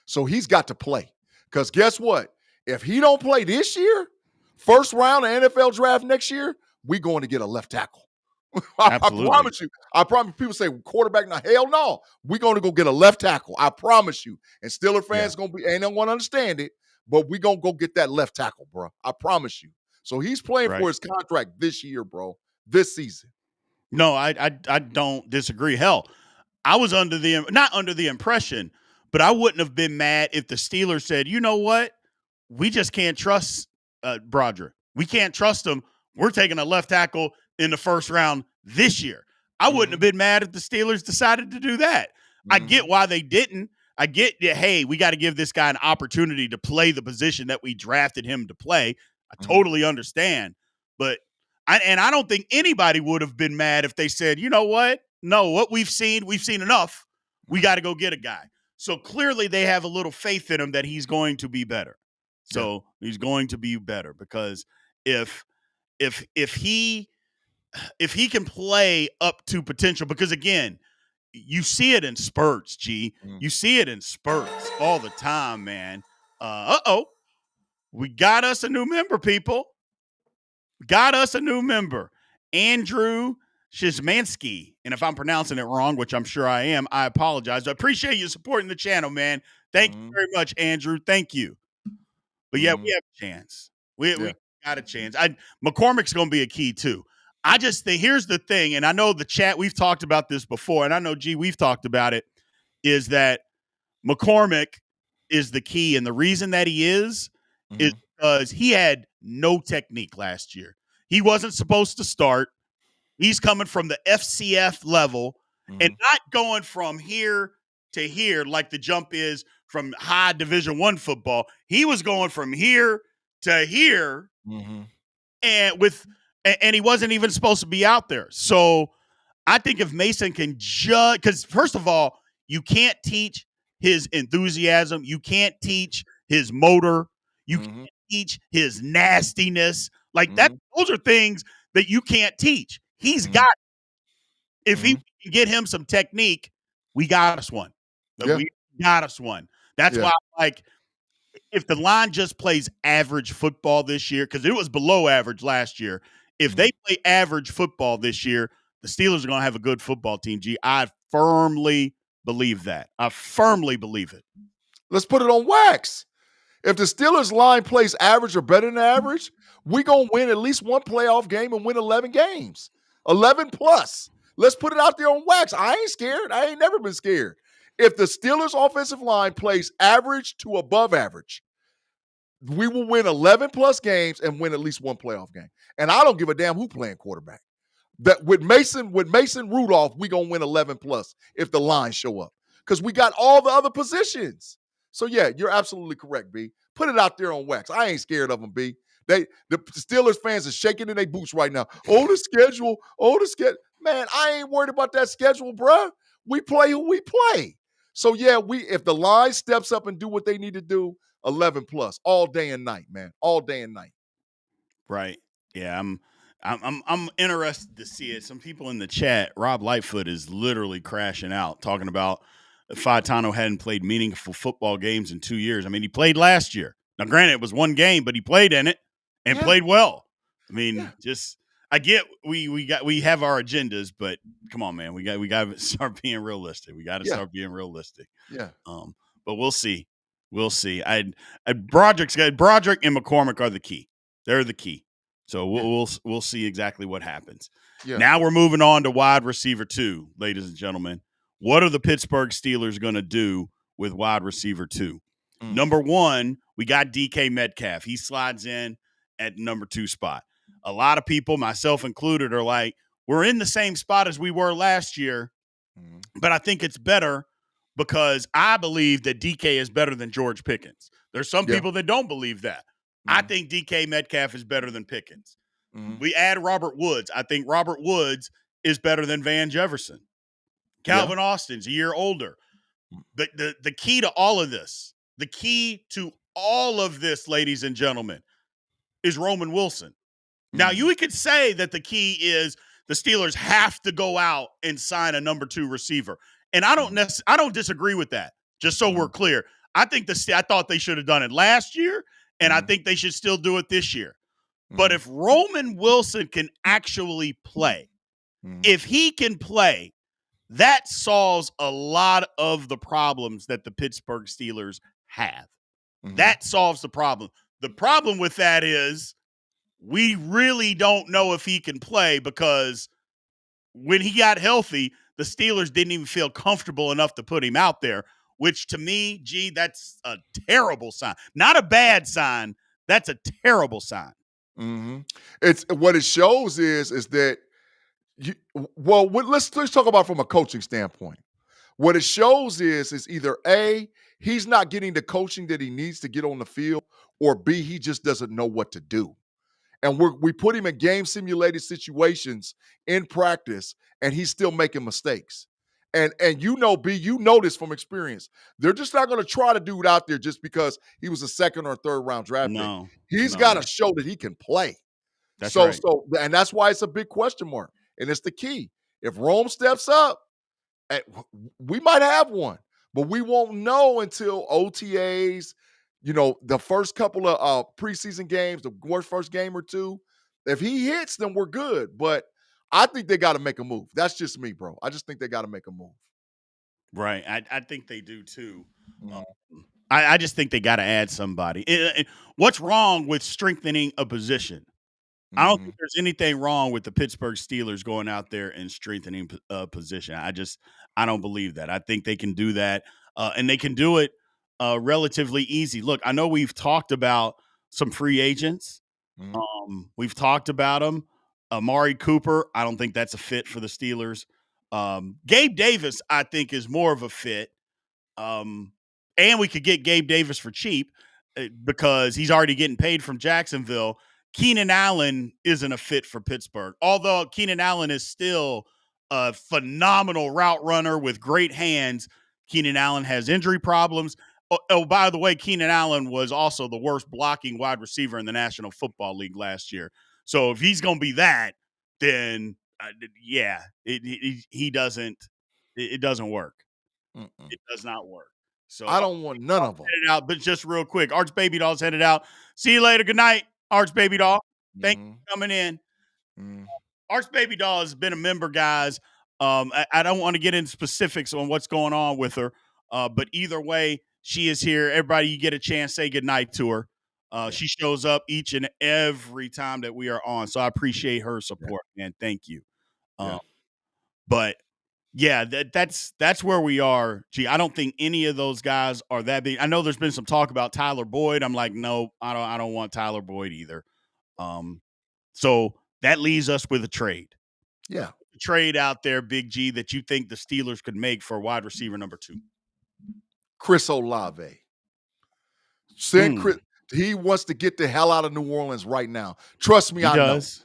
So he's got to play. Because guess what? If he don't play this year, first round of NFL draft next year, we're going to get a left tackle. I promise you. I promise. People say quarterback. Now, hell no. We're going to go get a left tackle. I promise you. And Steeler fans ain't going to understand it, but we're going to go get that left tackle, bro. I promise you. So he's playing for his contract this year, bro. This season. No, I don't disagree. Hell, I was not under the impression, but I wouldn't have been mad if the Steelers said, you know what? We just can't trust Broderick. We can't trust him. We're taking a left tackle in the first round this year. I wouldn't have been mad if the Steelers decided to do that. I get why they didn't. I get that, hey, we got to give this guy an opportunity to play the position that we drafted him to play. I totally understand. But I don't think anybody would have been mad if they said, you know what? No, what we've seen enough. We got to go get a guy. So clearly they have a little faith in him that he's going to be better. So he's going to be better because if he can play up to potential, because again, you see it in spurts, G. You see it in spurts all the time, man. We got us a new member, people. Got us a new member, Andrew Shizmansky. And if I'm pronouncing it wrong, which I'm sure I am, I apologize. I appreciate you supporting the channel, man. Thank you very much, Andrew. Thank you. But yeah, we have a chance. We got a chance. McCormick's going to be a key too. I just think here's the thing, and I know the chat, we've talked about this before, and I know, G, we've talked about it, is that McCormick is the key. And the reason that he is because he had no technique last year. He wasn't supposed to start. He's coming from the FCF level and not going from here to here like the jump is from high Division I football. He was going from here to here, and he wasn't even supposed to be out there. So I think if Mason can judge, because first of all, you can't teach his enthusiasm. You can't teach his motor. You can't teach his nastiness. Like that, those are things that you can't teach. He's got it. If he can get him some technique, we got us one. We got us one. That's why, like, if the line just plays average football this year, because it was below average last year, If they play average football this year, the Steelers are going to have a good football team, G. I firmly believe that. I firmly believe it. Let's put it on wax. If the Steelers line plays average or better than average, we going to win at least one playoff game and win 11 games. 11 plus. Let's put it out there on wax. I ain't scared. I ain't never been scared. If the Steelers offensive line plays average to above average, we will win 11 plus games and win at least one playoff game. And I don't give a damn who playing quarterback. That with Mason Rudolph, we gonna win 11 plus if the lines show up. Because we got all the other positions. So yeah, you're absolutely correct, B. Put it out there on wax. I ain't scared of them, B. The Steelers fans are shaking in their boots right now. The schedule. Man, I ain't worried about that schedule, bruh. We play who we play. So yeah, if the line steps up and do what they need to do, 11 plus all day and night, man. All day and night. Right. Yeah, I'm interested to see it. Some people in the chat, Rob Lightfoot is literally crashing out, talking about Faetano hadn't played meaningful football games in 2 years. I mean, he played last year. Now, granted, it was one game, but he played in it and played well. I mean, I get we have our agendas, but come on, man, we got to start being realistic. We got to start being realistic. Yeah. But we'll see. We'll see. Broderick and McCormick are the key. They're the key. So we'll see exactly what happens. Yeah. Now we're moving on to wide receiver 2, ladies and gentlemen. What are the Pittsburgh Steelers going to do with wide receiver 2? Number 1, we got DK Metcalf. He slides in at number 2 spot. A lot of people, myself included, are like, we're in the same spot as we were last year, but I think it's better because I believe that DK is better than George Pickens. There's some people that don't believe that. I think DK Metcalf is better than Pickens. We add Robert Woods. I think Robert Woods is better than Van Jefferson. Calvin Austin's a year older. The key to all of this, ladies and gentlemen, is Roman Wilson. Now, you could say that the key is the Steelers have to go out and sign a number 2 receiver. And I don't disagree with that, just so we're clear. I thought they should have done it last year, and I think they should still do it this year. But if Roman Wilson can actually play, if he can play, that solves a lot of the problems that the Pittsburgh Steelers have. That solves the problem. The problem with that is we really don't know if he can play because when he got healthy, the Steelers didn't even feel comfortable enough to put him out there, which to me, that's a terrible sign. Not a bad sign. That's a terrible sign. It's what it shows is that let's talk about from a coaching standpoint. What it shows is either A, he's not getting the coaching that he needs to get on the field, or B, he just doesn't know what to do. And we put him in game simulated situations in practice, and he's still making mistakes. And B, you know this from experience. They're just not going to try to do it out there just because he was a second or third round draft pick. He's got to show that he can play. That's right. And that's why it's a big question mark. And it's the key. If Rome steps up, we might have one, but we won't know until OTAs, the first couple of preseason games, the first game or two. If he hits, then we're good. But I think they got to make a move. That's just me, bro. I just think they got to make a move. Right. I think they do too. I just think they got to add somebody. What's wrong with strengthening a position? I don't think there's anything wrong with the Pittsburgh Steelers going out there and strengthening a position. I don't believe that. I think they can do that, and they can do it relatively easy. Look, I know we've talked about some free agents. We've talked about them. Amari Cooper, I don't think that's a fit for the Steelers. Gabe Davis, I think, is more of a fit. And we could get Gabe Davis for cheap because he's already getting paid from Jacksonville. Keenan Allen isn't a fit for Pittsburgh, although Keenan Allen is still a phenomenal route runner with great hands. Keenan Allen has injury problems. Oh, by the way, Keenan Allen was also the worst blocking wide receiver in the National Football League last year. So if he's going to be that, then he doesn't. It doesn't work. It does not work. So I don't want none of them. Headed out, but just real quick, Arch Baby Doll's headed out. See you later. Good night, Arch Baby Doll. Thank you for coming in. Mm. Arts Baby Doll has been a member, guys. I don't want to get into specifics on what's going on with her, but either way, she is here. Everybody, you get a chance, say goodnight to her. Yeah. She shows up each and every time that we are on, so I appreciate her Yeah. support, man. Thank you. Yeah. But yeah, that's where we are. Gee, I don't think any of those guys are that big. I know there's been some talk about Tyler Boyd. I'm like, no, I don't want Tyler Boyd either. So that leaves us with a trade. Yeah. Trade out there, Big G, that you think the Steelers could make for wide receiver number 2. Chris Olave. Send Chris. He wants to get the hell out of New Orleans right now. Trust me, He I does.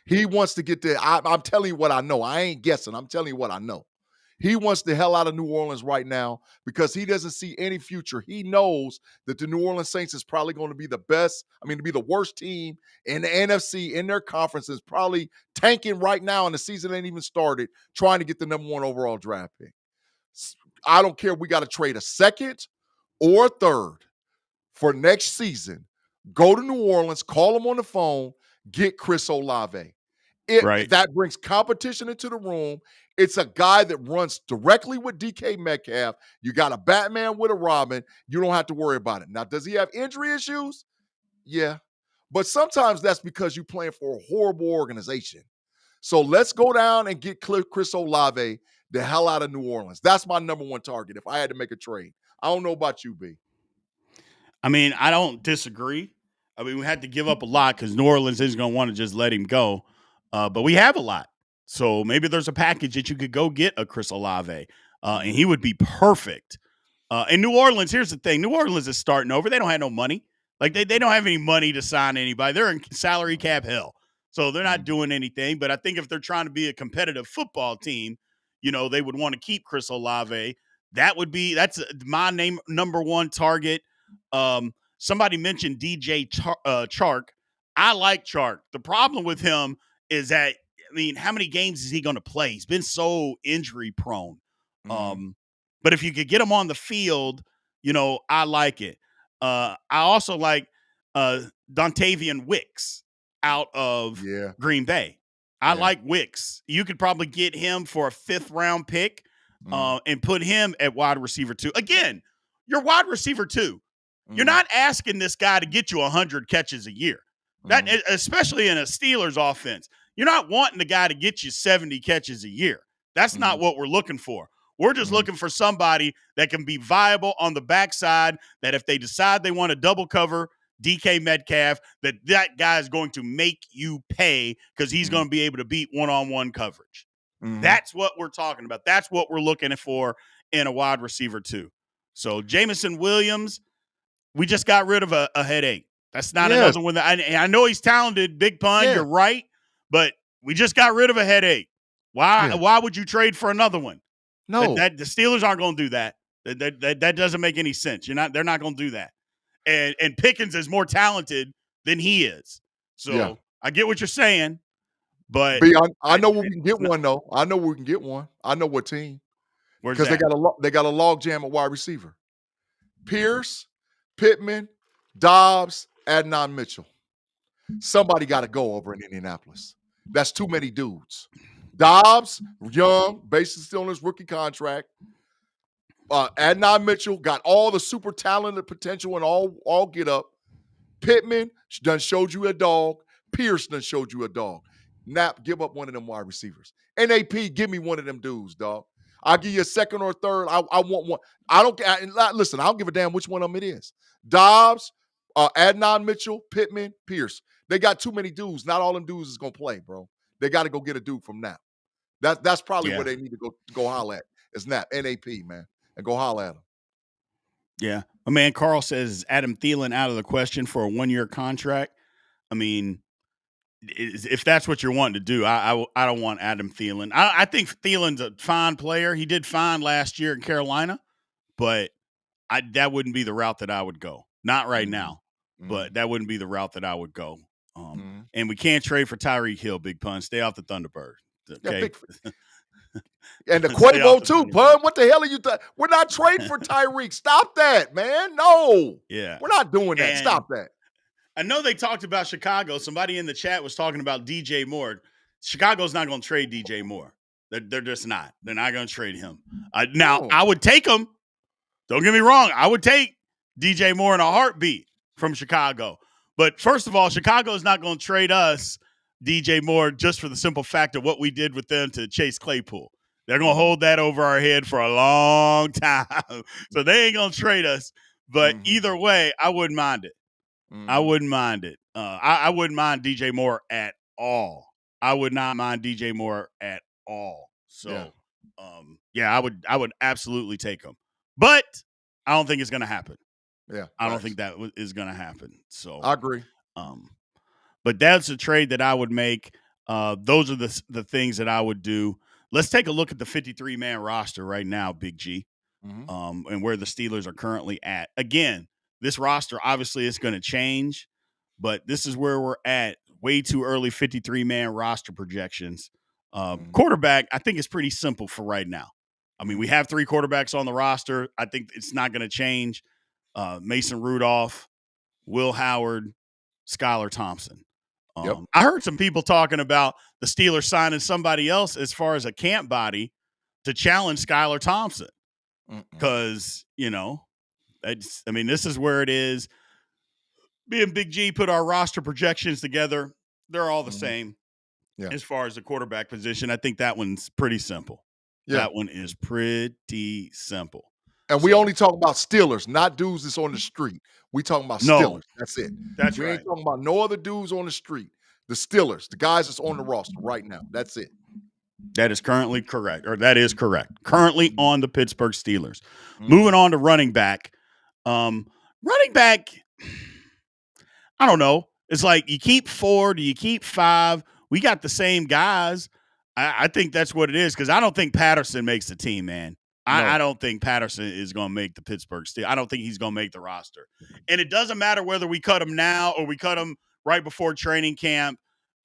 know. He wants to get there. I'm telling you what I know. I ain't guessing. I'm telling you what I know. He wants the hell out of New Orleans right now because he doesn't see any future. He knows that the New Orleans Saints is probably going to be to be the worst team in the NFC in their conference, is probably tanking right now, and the season ain't even started, trying to get the number 1 overall draft pick. I don't care if we got to trade a second or a third for next season. Go to New Orleans, call them on the phone, get Chris Olave. Right. That brings competition into the room. It's a guy that runs directly with DK Metcalf. You got a Batman with a Robin. You don't have to worry about it. Now, does he have injury issues? Yeah. But sometimes that's because you're playing for a horrible organization. So let's go down and get Chris Olave the hell out of New Orleans. That's my number 1 target if I had to make a trade. I don't know about you, B. I mean, I don't disagree. I mean, we had to give up a lot because New Orleans isn't going to want to just let him go. But we have a lot. So maybe there's a package that you could go get a Chris Olave, and he would be perfect. In New Orleans, here's the thing. New Orleans is starting over. They don't have no money. Like, they don't have any money to sign anybody. They're in salary cap hell. So they're not doing anything. But I think if they're trying to be a competitive football team, they would want to keep Chris Olave. That's my number 1 target. Somebody mentioned DJ Chark. I like Chark. The problem with him is that, I mean, how many games is he going to play? He's been so injury prone. But if you could get him on the field, I like it. I also like Dontavian Wicks out of Green Bay. I like Wicks. You could probably get him for a 5th round pick and put him at wide receiver 2. Again, you're wide receiver 2. You're not asking this guy to get you 100 catches a year. That, especially in a Steelers offense. You're not wanting the guy to get you 70 catches a year. That's not what we're looking for. We're just looking for somebody that can be viable on the backside, that if they decide they want to double cover DK Metcalf, that guy is going to make you pay because he's going to be able to beat one-on-one coverage. That's what we're talking about. That's what we're looking for in a wide receiver too. So Jameson Williams, we just got rid of a headache. That's not another one. I know he's talented, Big Pun. You're right, but we just got rid of a headache. Why would you trade for another one? No, the Steelers aren't going to do that. That doesn't make any sense. They're not going to do that. And Pickens is more talented than he is. So I get what you're saying, but I know where we can get one though. I know where we can get one. I know what team. Where's because that? they got a log jam at wide receiver. Pierce, Pittman, Dobbs, Adnan Mitchell. Somebody got to go over in Indianapolis. That's too many dudes. Dobbs, young, basically still on his rookie contract. Adnan Mitchell got all the super talented potential and all get up. Pittman done showed you a dog. Pierce done showed you a dog. Knapp, give up one of them wide receivers. NAP, give me one of them dudes, dog. I'll give you a second or a third. I want one. Listen, I don't give a damn which one of them it is. Dobbs, Adnan Mitchell, Pittman, Pierce. They got too many dudes. Not all them dudes is going to play, bro. They got to go get a dude from Knapp. That's probably where they need to go holler at. Is Knapp, NAP, man. And go holler at him. Yeah. My man Carl says Adam Thielen out of the question for a 1-year contract. I mean, if that's what you're wanting to do, I don't want Adam Thielen. I think Thielen's a fine player. He did fine last year in Carolina, but that wouldn't be the route that I would go. Not right now, but that wouldn't be the route that I would go. And we can't trade for Tyreek Hill, Big Pun. Stay off the Thunderbird. Okay. Yeah, and the Quavo too, Pun. What the hell are you? We're not trading for Tyreek. Stop that, man. No. Yeah. We're not doing that. Stop that. I know they talked about Chicago. Somebody in the chat was talking about DJ Moore. Chicago's not going to trade DJ Moore. They're just not. They're not going to trade him. Now, No. I would take him. Don't get me wrong. I would take DJ Moore in a heartbeat from Chicago. But first of all, Chicago is not going to trade us DJ Moore just for the simple fact of what we did with them to Chase Claypool. They're going to hold that over our head for a long time. So they ain't going to trade us. But either way, I wouldn't mind it. I wouldn't mind it. I wouldn't mind DJ Moore at all. I would not mind DJ Moore at all. So, I would absolutely take him. But I don't think it's going to happen. Yeah, I don't think that is going to happen. So I agree. But that's a trade that I would make. Those are the things that I would do. Let's take a look at the 53-man roster right now, Big G, and where the Steelers are currently at. Again, this roster obviously is going to change, but this is where we're at. Way too early 53-man roster projections. Quarterback, I think it's pretty simple for right now. I mean, we have 3 quarterbacks on the roster. I think it's not going to change. Mason Rudolph, Will Howard, Skylar Thompson. I heard some people talking about the Steelers signing somebody else as far as a camp body to challenge Skylar Thompson. Because, this is where it is. Me and Big G put our roster projections together. They're all the same as far as the quarterback position. I think that one's pretty simple. Yeah. That one is pretty simple. And we only talk about Steelers, not dudes that's on the street. We talking about Steelers. That's it. That's right. We ain't talking about no other dudes on the street. The Steelers, the guys that's on the roster right now. That's it. That is currently correct, or that is correct. Currently on the Pittsburgh Steelers. Moving on to running back. Running back, I don't know. It's like you keep 4, do you keep 5? We got the same guys. I think that's what it is because I don't think Patterson makes the team, man. I don't think Patterson is going to make the Pittsburgh Steelers. I don't think he's going to make the roster. And it doesn't matter whether we cut him now or we cut him right before training camp.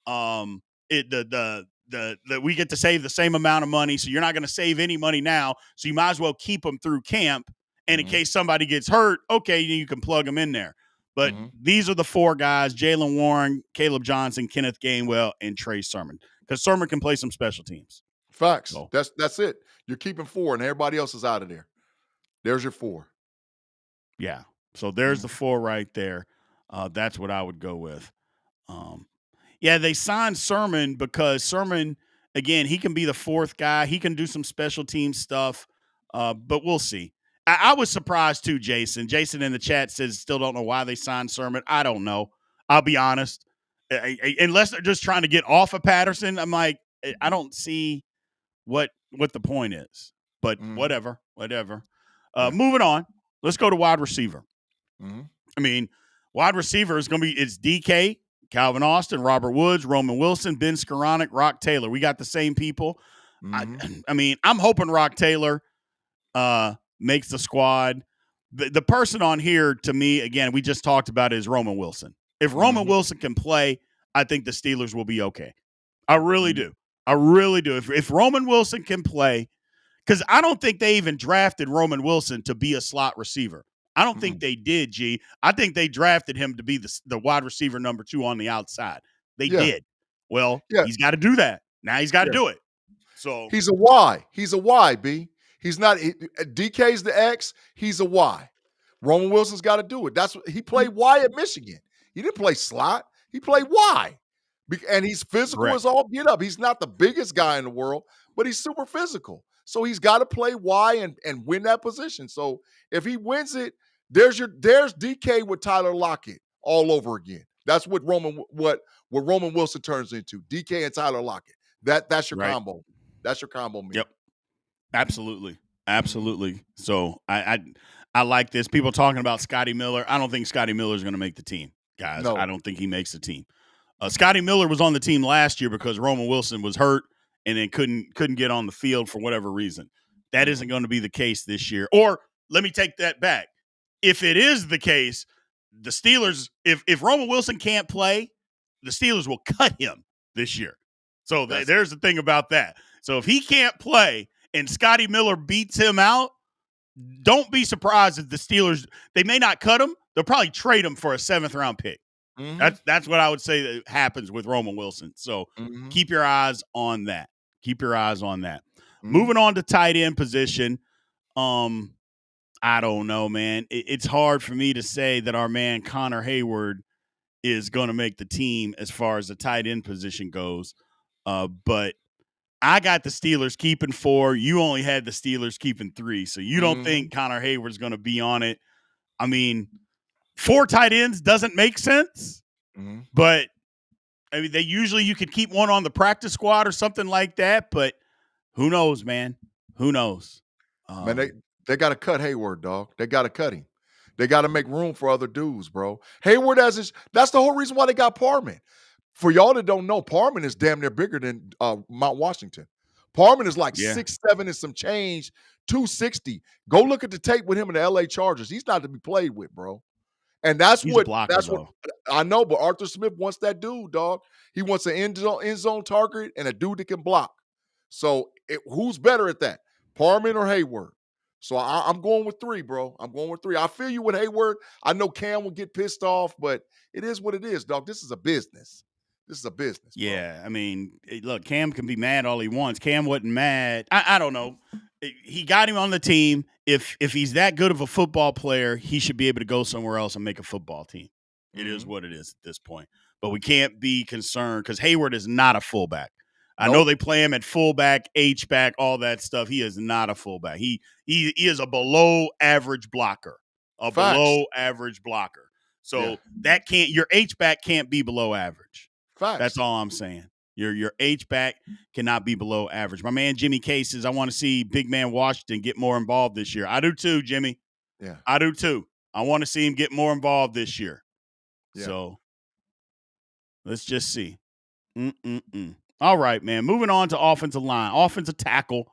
We get to save the same amount of money, so you're not going to save any money now. So you might as well keep him through camp. And in case somebody gets hurt, okay, you can plug them in there. But these are the 4 guys: Jaylen Warren, Caleb Johnson, Kenneth Gainwell, and Trey Sermon. Because Sermon can play some special teams. Facts. So, that's it. You're keeping 4, and everybody else is out of there. There's your 4. Yeah. So there's the 4 right there. That's what I would go with. They signed Sermon because Sermon, again, he can be the 4th guy. He can do some special team stuff, but we'll see. I was surprised too, Jason. Jason in the chat says still don't know why they signed Sermon. I don't know. I'll be honest. Unless they're just trying to get off of Patterson, I'm like, I don't see what the point is. But whatever. Moving on. Let's go to wide receiver. I mean, wide receiver is going to be it's DK, Calvin Austin, Robert Woods, Roman Wilson, Ben Skoranek, Rock Taylor. We got the same people. I mean, I'm hoping Rock Taylor makes the squad. The person on here, to me, again, we just talked about is Roman Wilson. If Roman Wilson can play, I think the Steelers will be okay. I really do. I really do. If Roman Wilson can play, because I don't think they even drafted Roman Wilson to be a slot receiver. I don't think they did, G. I think they drafted him to be the wide receiver number 2 on the outside. They did. Well, he's got to do that. Now he's got to do it. So he's a Y. He's a Y, B. He's not DK's the X. He's a Y. Roman Wilson's got to do it. That's what he played Y at Michigan. He didn't play slot. He played Y. And he's physical as all get up. He's not the biggest guy in the world, but he's super physical. So he's got to play Y and win that position. So if he wins it, there's DK with Tyler Lockett all over again. That's what Roman Wilson turns into. DK and Tyler Lockett. That's your combo. That's your combo. Man. Yep. Absolutely. So I like this. People talking about Scotty Miller. I don't think Scotty Miller is going to make the team, guys. No. I don't think he makes the team. Scotty Miller was on the team last year because Roman Wilson was hurt and then couldn't get on the field for whatever reason. That isn't going to be the case this year. Or let me take that back. If it is the case, the Steelers, if Roman Wilson can't play, the Steelers will cut him this year. So there's the thing about that. So if he can't play and Scotty Miller beats him out, don't be surprised if the Steelers, they may not cut him. They'll probably trade him for a 7th round pick. Mm-hmm. That's what I would say that happens with Roman Wilson. So Mm-hmm. keep your eyes on that. Keep your eyes on that. Mm-hmm. Moving on to tight end position. I don't know, man. It's hard for me to say that our man Connor Hayward is going to make the team as far as the tight end position goes. But I got the Steelers keeping 4. You only had the Steelers keeping 3. So you don't think Connor Hayward's going to be on it. I mean, 4 tight ends doesn't make sense. Mm-hmm. But, I mean, you could keep one on the practice squad or something like that. But who knows, man? Who knows? Man, they got to cut Hayward, dog. They got to cut him. They got to make room for other dudes, bro. Hayward that's the whole reason why they got Parman. For y'all that don't know, Parman is damn near bigger than Mount Washington. Parman is like 6'7" and some change, 260. Go look at the tape with him in the LA Chargers. He's not to be played with, bro. And that's what I know, but Arthur Smith wants that dude, dog. He wants an end zone target and a dude that can block. So who's better at that? Parman or Hayward? So I'm going with 3, bro. I'm going with 3. I feel you with Hayward. I know Cam will get pissed off, but it is what it is, dog. This is a business. This is a business. Yeah, bro. I mean, look, Cam can be mad all he wants. Cam wasn't mad. I don't know. He got him on the team. If he's that good of a football player, he should be able to go somewhere else and make a football team. It is what it is at this point. But we can't be concerned because Hayward is not a fullback. I know they play him at fullback, H-back, all that stuff. He is not a fullback. He is a below average blocker. Below average blocker. So your H-back can't be below average. Facts. That's all I'm saying. Your H-back cannot be below average. My man Jimmy K says, I want to see Big Man Washington get more involved this year. I do too, Jimmy. Yeah. I do too. I want to see him get more involved this year. Yeah. So let's just see. All right, man. Moving on to offensive line, offensive tackle.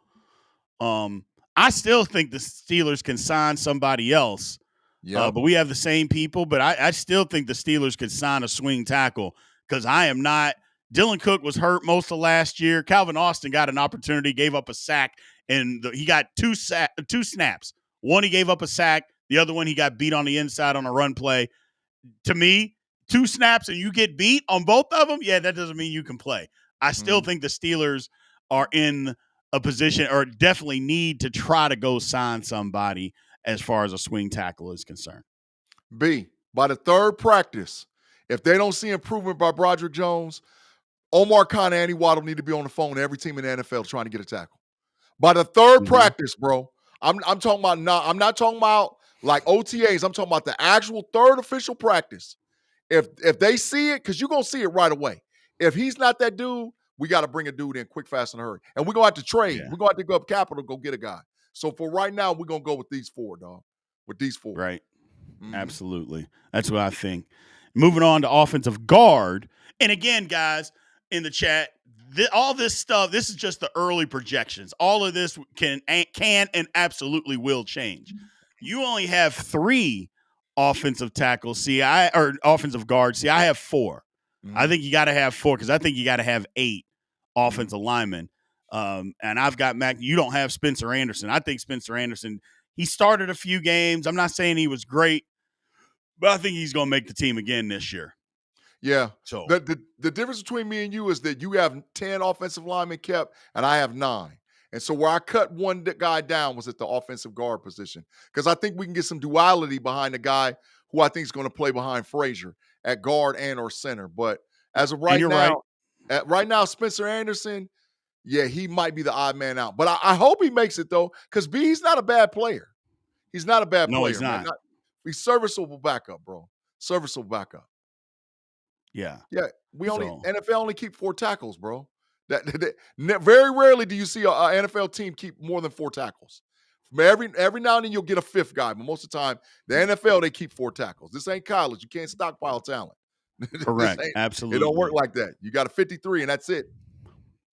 I still think the Steelers can sign somebody else. Yeah. But we have the same people. But I still think the Steelers could sign a swing tackle because I am not. Dylan Cook was hurt most of last year. Calvin Austin got an opportunity, gave up a sack, and he got two snaps. One, he gave up a sack. The other one, he got beat on the inside on a run play. To me, 2 snaps and you get beat on both of them, yeah, that doesn't mean you can play. I still think the Steelers are in a position or definitely need to try to go sign somebody as far as a swing tackle is concerned. B, by the 3rd practice, if they don't see improvement by Broderick Jones, Omar Khan and Andy Waddle need to be on the phone to every team in the NFL trying to get a tackle. By the 3rd practice, bro, I'm talking about I'm not talking about like OTAs. I'm talking about the actual 3rd official practice. If they see it, because you're going to see it right away. If he's not that dude, we got to bring a dude in quick, fast, and hurry. And we're going to have to trade. Yeah. We're going to have to go up capital to go get a guy. So for right now, we're going to go with these 4, dog. With these 4. Right. Absolutely. That's what I think. Moving on to offensive guard. And again, guys, in the chat, all this stuff, this is just the early projections. All of this can and absolutely will change. You only have 3 offensive tackles. Or offensive guards. I have 4. I think you got to have 4 because I think you got to have 8 offensive linemen. And I've got Mac. You don't have Spencer Anderson. I think Spencer Anderson, he started a few games. I'm not saying he was great, but I think he's going to make the team again this year. Yeah. So the difference between me and you is that you have 10 offensive linemen kept, and I have 9. And so where I cut one guy down was at the offensive guard position because I think we can get some duality behind the guy who I think is going to play behind Frazier at guard and or center. But as of right now, Spencer Anderson, yeah, he might be the odd man out. But I hope he makes it, though, because B, he's not a bad player. He's not a bad player. No, he's not. He's serviceable backup, bro. Serviceable backup. Yeah. Yeah. NFL only keep 4 tackles, bro. Very rarely do you see an NFL team keep more than 4 tackles. Every now and then you'll get a 5th guy, but most of the time, the NFL, they keep 4 tackles. This ain't college. You can't stockpile talent. Correct. Absolutely. It don't work like that. You got a 53, and that's it.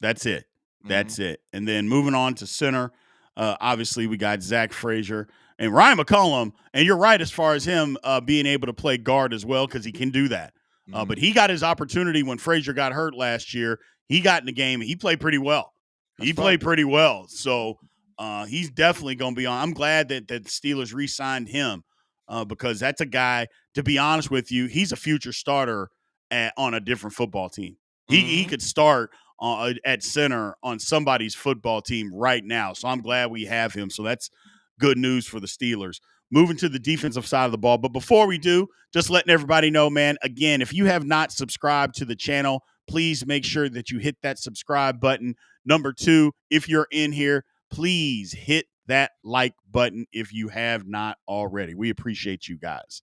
That's it. That's it. And then moving on to center, obviously we got Zach Frazier and Ryan McCollum. And you're right as far as him being able to play guard as well because he can do that. But he got his opportunity when Frazier got hurt last year. He got in the game. He played pretty well. Played pretty well. So he's definitely going to be on. I'm glad that the Steelers re-signed him because that's a guy, to be honest with you, he's a future starter on a different football team. He could start at center on somebody's football team right now. So I'm glad we have him. So that's good news for the Steelers. Moving to the defensive side of the ball. But before we do, just letting everybody know, man, again, if you have not subscribed to the channel, please make sure that you hit that subscribe button. Number 2, if you're in here, please hit that like button if you have not already. We appreciate you guys.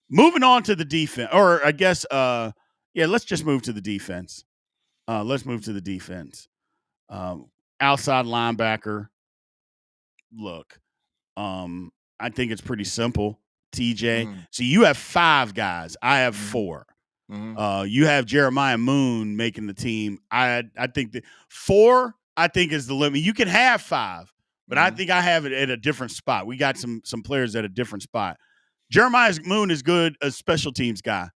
Moving on to the defense, or I guess, let's just move to the defense. Let's move to the defense. Outside linebacker. Look, I think it's pretty simple, TJ. So you have 5 guys. I have 4. You have Jeremiah Moon making the team. I think that 4, I think, is the limit. You can have 5, but I think I have it at a different spot. We got some players at a different spot. Jeremiah Moon is good, a special teams guy,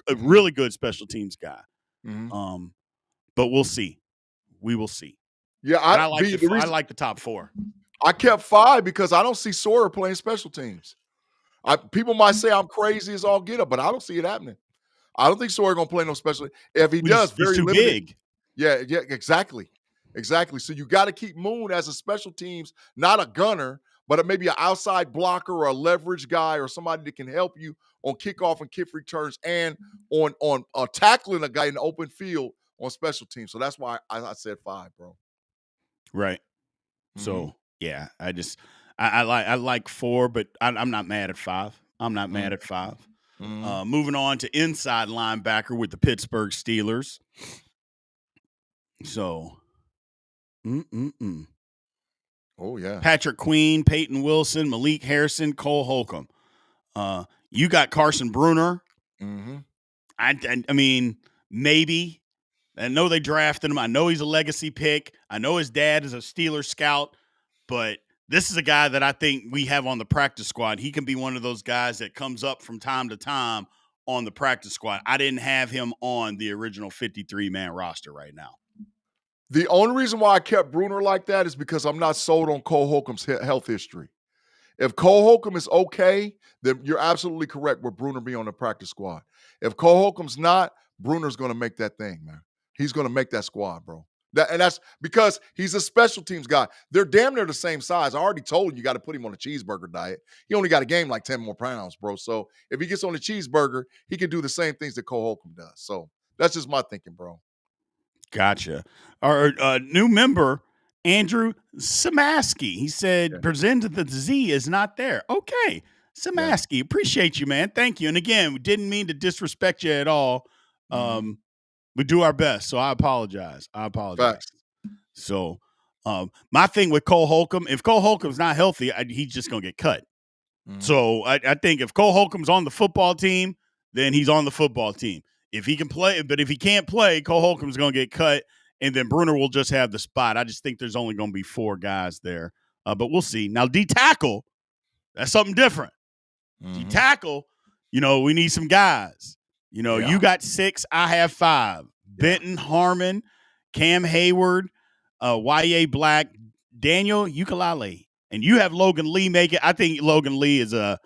a really good special teams guy. But we'll see. We will see. Yeah, I like the top 4. I kept 5 because I don't see Sawyer playing special teams. People might say I'm crazy as all get up, but I don't see it happening. I don't think Sawyer gonna play no special. If he does, very too limited. Big. Yeah, exactly. So you got to keep Moon as a special teams, not a gunner, but maybe an outside blocker or a leverage guy or somebody that can help you on kickoff and kick returns and on tackling a guy in the open field on special teams. So that's why I said 5, bro. Right. So yeah, I like 4, but I'm not mad at 5. I'm not mad at 5. Moving on to inside linebacker with the Pittsburgh Steelers. So, oh yeah, Patrick Queen, Peyton Wilson, Malik Harrison, Cole Holcomb. You got Carson Bruner. I mean, maybe. I know they drafted him. I know he's a legacy pick. I know his dad is a Steelers scout, but this is a guy that I think we have on the practice squad. He can be one of those guys that comes up from time to time on the practice squad. I didn't have him on the original 53-man roster right now. The only reason why I kept Bruner like that is because I'm not sold on Cole Holcomb's health history. If Cole Holcomb is okay, then you're absolutely correct with Bruner being on the practice squad. If Cole Holcomb's not, Bruner's going to make that thing, man. He's going to make that squad, bro. That's because he's a special teams guy. They're damn near the same size. I already told you got to put him on a cheeseburger diet. He only got to gain like 10 more pounds, bro. So if he gets on a cheeseburger, he can do the same things that Cole Holcomb does. So that's just my thinking, bro. Gotcha. Our new member, Andrew Samaski, he said, presented the Z is not there. Okay. Samaski, appreciate you, man. Thank you. And again, we didn't mean to disrespect you at all. We do our best, so I apologize. Facts. So my thing with Cole Holcomb, if Cole Holcomb's not healthy, he's just going to get cut. So I think if Cole Holcomb's on the football team, then he's on the football team. If he can play, but if he can't play, Cole Holcomb's going to get cut, and then Bruner will just have the spot. I just think there's only going to be 4 guys there, but we'll see. Now, D-tackle, that's something different. D-tackle, we need some guys. You got 6, I have 5. Benton Harmon, Cam Hayward, Y.A. Black, Daniel Ukulele. And you have Logan Lee make it. I think Logan Lee is a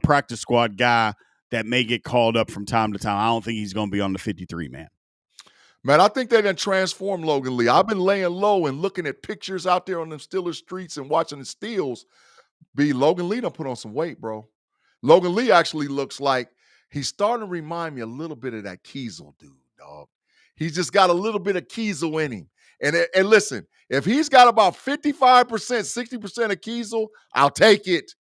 practice squad guy that may get called up from time to time. I don't think he's going to be on the 53-man. Man, I think they done transformed Logan Lee. I've been laying low and looking at pictures out there on them Steelers streets and watching the steals. Logan Lee done put on some weight, bro. Logan Lee actually looks like he's starting to remind me a little bit of that Kiesel dude, dog. He's just got a little bit of Kiesel in him. And listen, if he's got about 55%, 60% of Kiesel, I'll take it.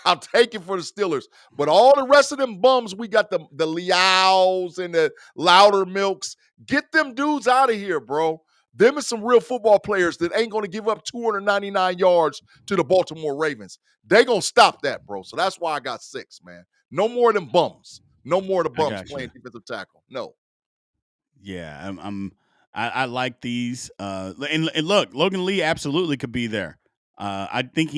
I'll take it for the Steelers. But all the rest of them bums, we got the Liaos and the Louder Milks. Get them dudes out of here, bro. Them are some real football players that ain't going to give up 299 yards to the Baltimore Ravens. They going to stop that, bro. So that's why I got 6, man. No more of them bums. No more of the bums playing defensive tackle. No. Yeah, I like these. And look, Logan Lee absolutely could be there. I think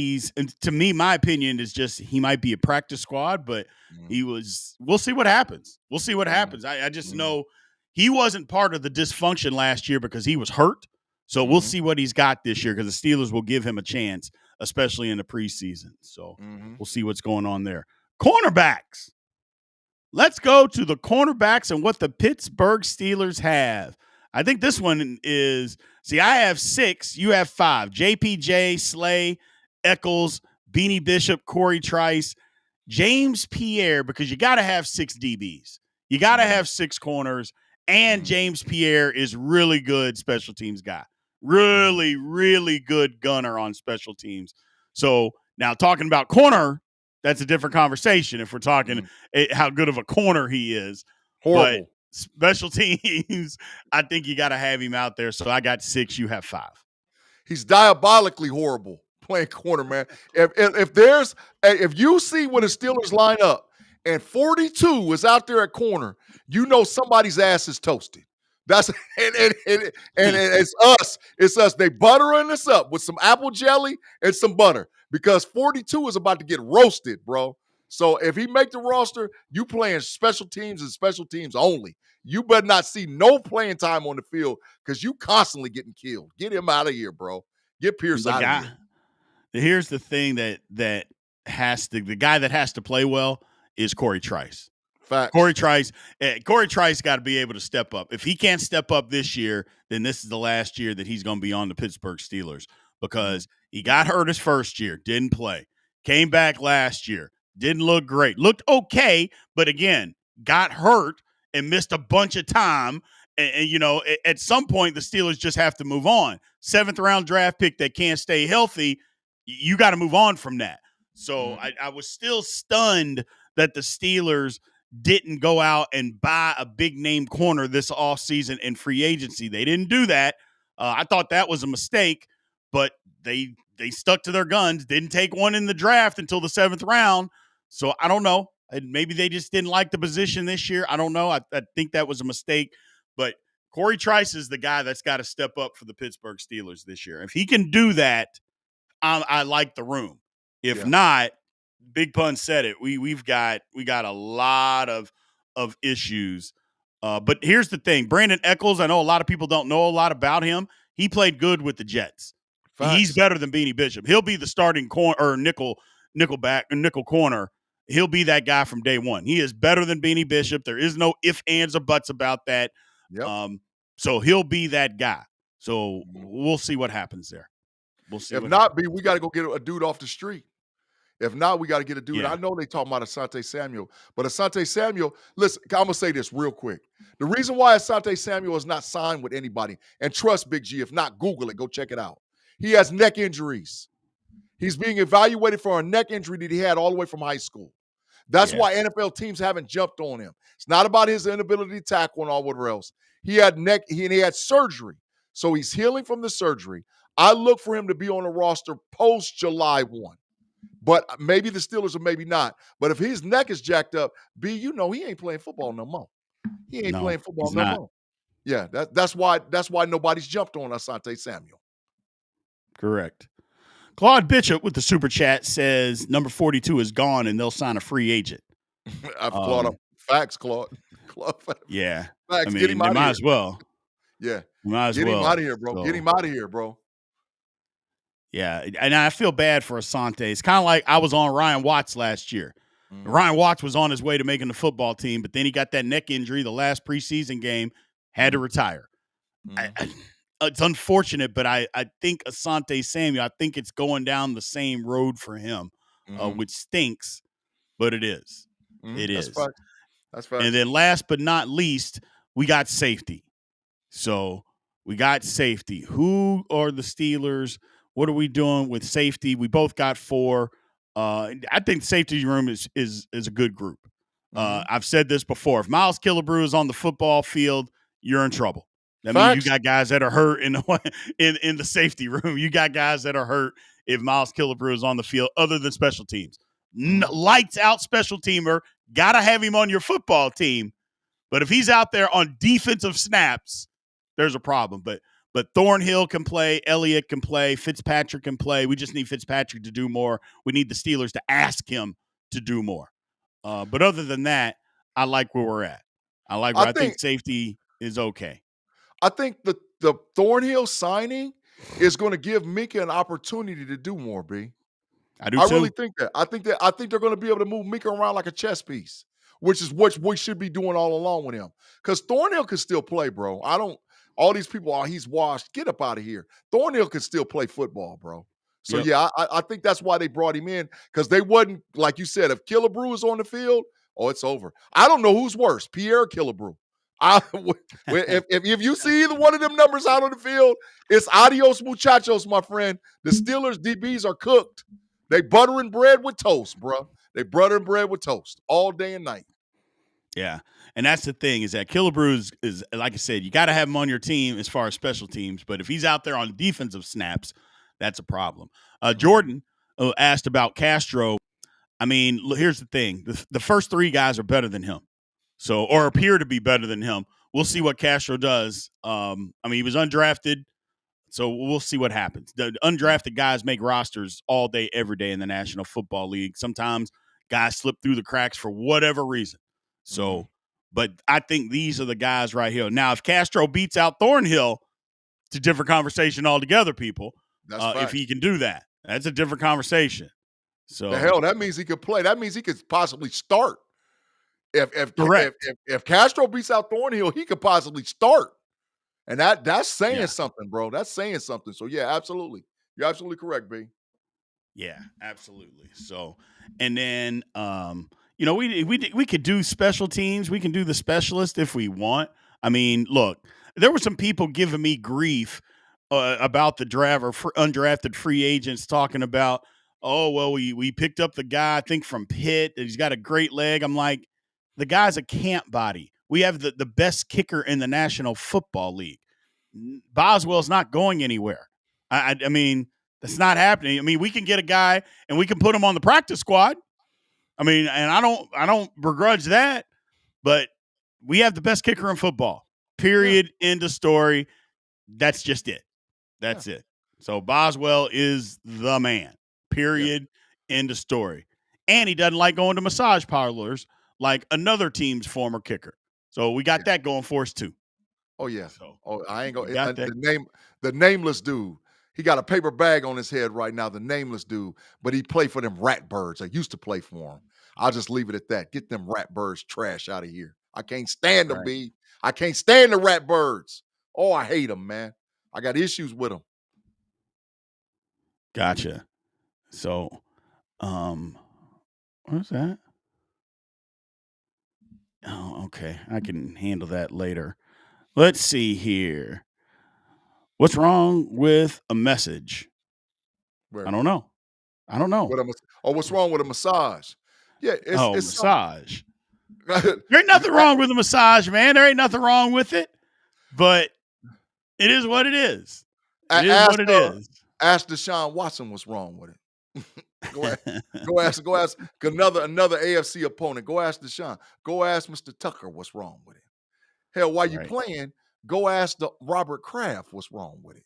to me, my opinion is just he might be a practice squad, but we'll see what happens. We'll see what happens. I just know he wasn't part of the dysfunction last year because he was hurt. So we'll see what he's got this year because the Steelers will give him a chance. especially in the preseason. So Mm-hmm. we'll see what's going on there. Cornerbacks. Let's go to the cornerbacks and what the Pittsburgh Steelers have. I think this one is, I have 6, you have 5. JPJ, Slay, Eccles, Beanie Bishop, Corey Trice, James Pierre, because you got to have 6 DBs. You got to have 6 corners, and James Pierre is really good special teams guy. Really, really good gunner on special teams. So now talking about corner, that's a different conversation if we're talking how good of a corner he is. Horrible. But special teams, I think you got to have him out there. So I got 6, you have 5. He's diabolically horrible playing corner, man. If you see when the Steelers line up and 42 is out there at corner, you know somebody's ass is toasted. That's and it's us. It's us. They buttering us up with some apple jelly and some butter because 42 is about to get roasted, bro. So if he make the roster, you playing special teams and special teams only. You better not see no playing time on the field because you constantly getting killed. Get him out of here, bro. Get Pierce out of here. Here's the thing the guy that has to play well is Corey Trice. Facts. Corey Trice got to be able to step up. If he can't step up this year, then this is the last year that he's going to be on the Pittsburgh Steelers because he got hurt his first year, didn't play. Came back last year, didn't look great. Looked okay, but again, got hurt and missed a bunch of time. And at some point, the Steelers just have to move on. 7th round draft pick that can't stay healthy, you got to move on from that. So I was still stunned that the Steelers didn't go out and buy a big name corner this offseason in free agency. They didn't do that. I thought that was a mistake, but they stuck to their guns, didn't take one in the draft until the 7th round. So I don't know. Maybe they just didn't like the position this year. I don't know. I think that was a mistake. But Corey Trice is the guy that's got to step up for the Pittsburgh Steelers this year. If he can do that, I like the room. If not, Big Pun said it. We got a lot of issues. But here's the thing. Brandon Eccles, I know a lot of people don't know a lot about him. He played good with the Jets. Facts. He's better than Beanie Bishop. He'll be the starting corner or nickel corner. He'll be that guy from day one. He is better than Beanie Bishop. There is no ifs, ands, or buts about that. Yep. So he'll be that guy. So we'll see what happens there. We'll see. If not, we got to go get a dude off the street. If not, we got to get a dude. Yeah. I know they talking about Asante Samuel, but Asante Samuel, listen, I'm going to say this real quick. The reason why Asante Samuel is not signed with anybody, and trust Big G, if not, Google it, go check it out. He has neck injuries. He's being evaluated for a neck injury that he had all the way from high school. That's why NFL teams haven't jumped on him. It's not about his inability to tackle and all whatever else. He had surgery. So he's healing from the surgery. I look for him to be on the roster post July 1. But maybe the Steelers or maybe not. But if his neck is jacked up, he ain't playing football no more. He ain't playing football no more. Yeah, that's why nobody's jumped on Asante Samuel. Correct. Claude Bishop with the super chat says number 42 is gone and they'll sign a free agent. I've Claude up. Facts, Claude. Yeah. Facts. Get him out of here. Might as well. Yeah. Might as well. Get him out of here, bro. So. Get him out of here, bro. Yeah, and I feel bad for Asante. It's kind of like I was on Ryan Watts last year. Ryan Watts was on his way to making the football team, but then he got that neck injury the last preseason game, had to retire. It's unfortunate, but I think Asante Samuel, I think it's going down the same road for him, which stinks, but it is. It is. That's fact. And then last but not least, we got safety. So we got safety. Who are the Steelers? What are we doing with safety? We both got 4. I think the safety room is a good group. I've said this before. If Miles Killebrew is on the football field, you're in trouble. That means you got guys that are hurt in the safety room. You got guys that are hurt if Miles Killebrew is on the field other than special teams. Lights out special teamer. Got to have him on your football team. But if he's out there on defensive snaps, there's a problem. But Thornhill can play, Elliott can play, Fitzpatrick can play. We just need Fitzpatrick to do more. We need the Steelers to ask him to do more. But other than that, I like where we're at. I think safety is okay. I think the Thornhill signing is going to give Mika an opportunity to do more, B. I do I too. really think that. I think they're going to be able to move Mika around like a chess piece, which is what we should be doing all along with him. Because Thornhill can still play, bro. I don't. All these people, oh, he's washed. Get up out of here. Thornhill can still play football, bro. So Yep. yeah, I think that's why they brought him in, because they wasn't, like you said, if Killebrew is on the field, oh, it's over. I don't know who's worse, Pierre or Killebrew. If you see either one of them numbers out on the field, it's adios muchachos, my friend. The Steelers DBs are cooked. They buttering bread with toast, bro. They buttering bread with toast all day and night. Yeah. And that's the thing, is that Killebrew is like I said, you got to have him on your team as far as special teams. But if he's out there on defensive snaps, that's a problem. Jordan asked about Castro. I mean, here's the thing. The first three guys are better than him. So, or appear to be better than him. We'll see what Castro does. I mean, he was undrafted, so we'll see what happens. The undrafted guys make rosters all day, every day in the National Football League. Sometimes guys slip through the cracks for whatever reason. So, but I think these are the guys right here. Now, if Castro beats out Thornhill, it's a different conversation altogether, people. If he can do that, that's a different conversation. So, the hell, that means he could play. That means he could possibly start. If Castro beats out Thornhill, he could possibly start. And that's saying something, bro. That's saying something. So yeah, absolutely. You're absolutely correct, B. Yeah, absolutely. So, and then we could do special teams. We can do the specialist if we want. I mean, look, there were some people giving me grief about the draft or undrafted free agents talking about, oh, well, we picked up the guy, I think from Pitt. He's got a great leg. I'm like, the guy's a camp body. We have the best kicker in the National Football League. Boswell's not going anywhere. I mean, that's not happening. I mean, we can get a guy and we can put him on the practice squad. I mean, and I don't begrudge that, but we have the best kicker in football. Period. Yeah. End of story. That's just it. That's it. So Boswell is the man. Period. End of story. And he doesn't like going to massage parlors like another team's former kicker. So we got that going for us too. Oh yeah. So, I ain't going to the nameless dude. He got a paper bag on his head right now, the nameless dude, but he played for them rat birds. I used to play for him. I'll just leave it at that. Get them rat birds trash out of here. I can't stand them, B. I can't stand the rat birds. Oh, I hate them, man. I got issues with them. Gotcha. So, what's that? Oh, okay. I can handle that later. Let's see here. What's wrong with a message? Where? I don't know. What's wrong with a massage? Yeah, it's massage. There ain't nothing wrong with a massage, man. There ain't nothing wrong with it, but it is what it is. It is what it is. Ask Deshaun Watson what's wrong with it. Go ask another AFC opponent. Go ask Deshaun. Go ask Mr. Tucker what's wrong with it. Hell, while you playing, go ask the Robert Kraft what's wrong with it.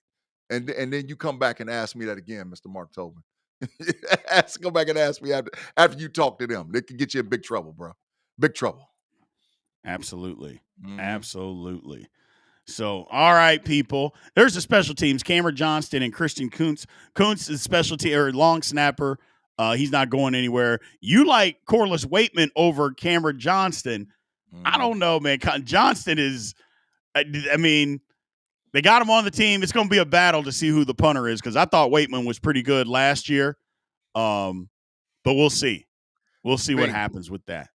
And then you come back and ask me that again, Mr. Mark Tobin. Go back and ask me after you talk to them. They can get you in big trouble, bro. Big trouble. Absolutely. Mm-hmm. Absolutely. So, all right, people. There's the special teams, Cameron Johnston and Christian Kuntz. Kuntz is specialty or long snapper. He's not going anywhere. You like Corliss Waitman over Cameron Johnston. Mm-hmm. I don't know, man. Johnston is, I mean, they got him on the team. It's going to be a battle to see who the punter is, because I thought Waitman was pretty good last year. But we'll see. We'll see what happens with that.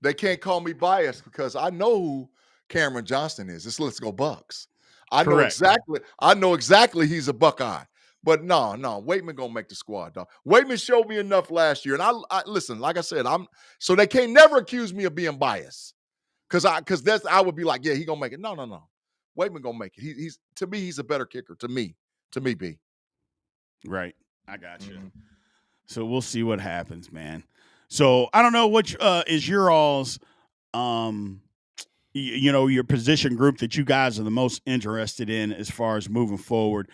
They can't call me biased because I know who Cameron Johnston is. It's Let's Go Bucks. I know exactly he's a Buckeye. But no, Waitman gonna make the squad, dog. Waitman showed me enough last year, and I listen. Like I said, so they can't never accuse me of being biased, because I would be like, yeah, he gonna make it. No. Waitman gonna make it. He's to me, he's a better kicker. To me, B. Right, I got you. Mm-hmm. So we'll see what happens, man. So I don't know which is your all's, your position group that you guys are the most interested in as far as moving forward.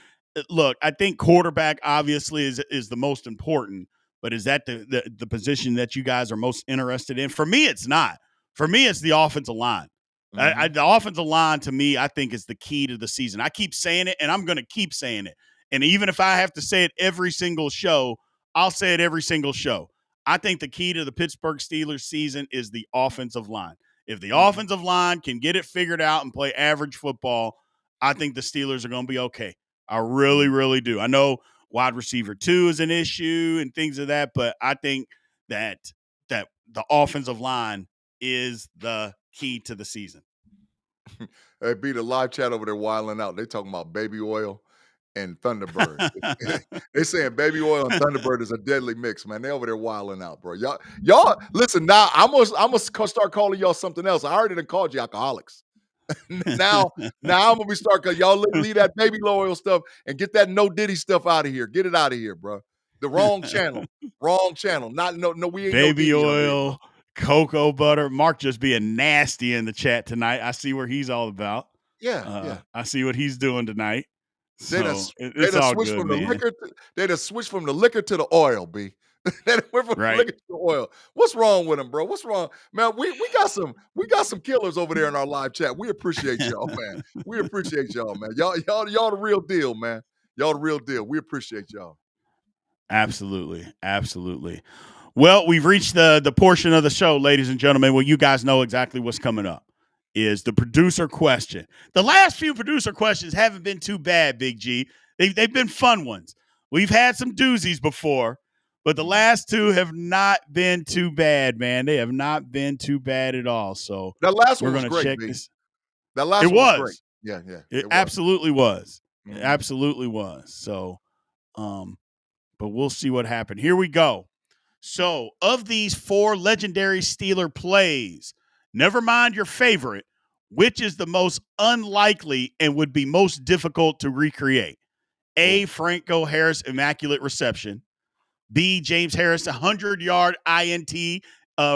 Look, I think quarterback obviously is the most important, but is that the position that you guys are most interested in? For me, it's not. For me, it's the offensive line. Mm-hmm. The offensive line, to me, I think is the key to the season. I keep saying it, and I'm going to keep saying it. And even if I have to say it every single show, I'll say it every single show. I think the key to the Pittsburgh Steelers season is the offensive line. If the offensive line can get it figured out and play average football, I think the Steelers are going to be okay. I really, really do. I know wide receiver 2 is an issue and things of that, but I think that the offensive line is the key to the season. Hey, be the live chat over there wilding out. They talking about baby oil and Thunderbird. They saying baby oil and Thunderbird is a deadly mix, man. They over there wilding out, bro. Y'all listen now. I'm gonna start calling y'all something else. I already done called you alcoholics. now I'm gonna be start because y'all leave that baby oil stuff and get that no Diddy stuff out of here. Get it out of here, bro. The wrong channel. Wrong channel. Not no. We ain't baby no oil, cocoa butter. Mark just being nasty in the chat tonight. I see where he's all about. Yeah. I see what he's doing tonight. They So it's all good, man. They just switched from the liquor to the oil, B. They went from the liquor to the oil. What's wrong with them, bro? What's wrong, man? We got some killers over there in our live chat. We appreciate y'all, man. We appreciate y'all, man. Y'all the real deal, man. Y'all the real deal. We appreciate y'all. Absolutely. Well, we've reached the portion of the show, ladies and gentlemen, where you guys know exactly what's coming up. Is the producer question. The last few producer questions haven't been too bad, Big G. They've been fun ones. We've had some doozies before, but the last two have not been too bad, man. They have not been too bad at all. So that last one we're was going to check B. this. That last one was great. Yeah. It absolutely was. Mm-hmm. It absolutely was. So, but we'll see what happened. Here we go. So, of these 4 legendary Steeler plays, never mind your favorite, which is the most unlikely and would be most difficult to recreate? A, Franco Harris immaculate reception. B, James Harris 100-yard INT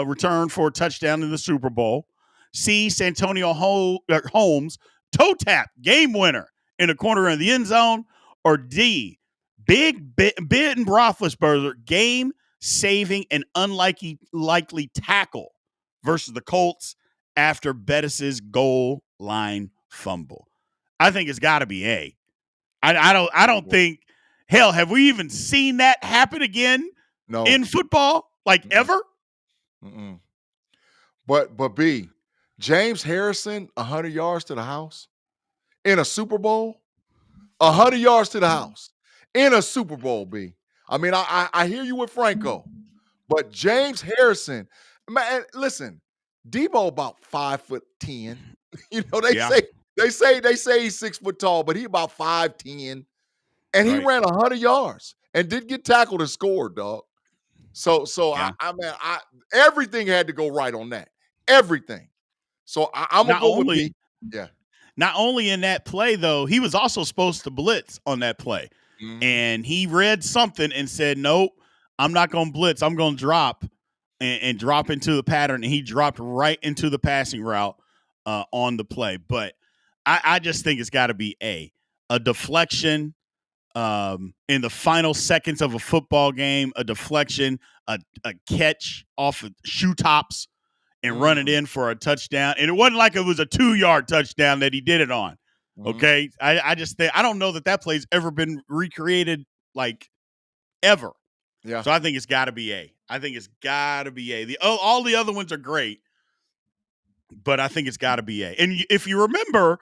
return for a touchdown in the Super Bowl. C, Santonio Holmes toe tap game winner in the corner of the end zone. Or D, Ben Roethlisberger game saving an unlikely tackle versus the Colts after Bettis's goal line fumble. I think it's got to be A. I don't think. Hell, have we even seen that happen again in football? Like ever? Mm-mm. But B, James Harrison 100 yards to the house in a Super Bowl. 100 yards to the house in a Super Bowl, B. I mean, I hear you with Franco, but James Harrison, man, listen, Debo about 5'10". You know, they say he's 6 foot tall, but he about 5'10", and he ran 100 yards and did get tackled and scored, dog. So yeah. I everything had to go right on that, everything. So I'm gonna go with B. Yeah. Not only in that play, though, he was also supposed to blitz on that play. Mm-hmm. And he read something and said, nope, I'm not going to blitz. I'm going to drop and drop into the pattern. And he dropped right into the passing route on the play. But I just think it's got to be a deflection in the final seconds of a football game, a deflection, a catch off of shoe tops, and run it in for a touchdown. And it wasn't like it was a 2-yard touchdown that he did it on. Okay. I just think, I don't know that play's ever been recreated like ever. Yeah. So I think it's got to be A. I think it's got to be A. All the other ones are great, but I think it's got to be A. And if you remember,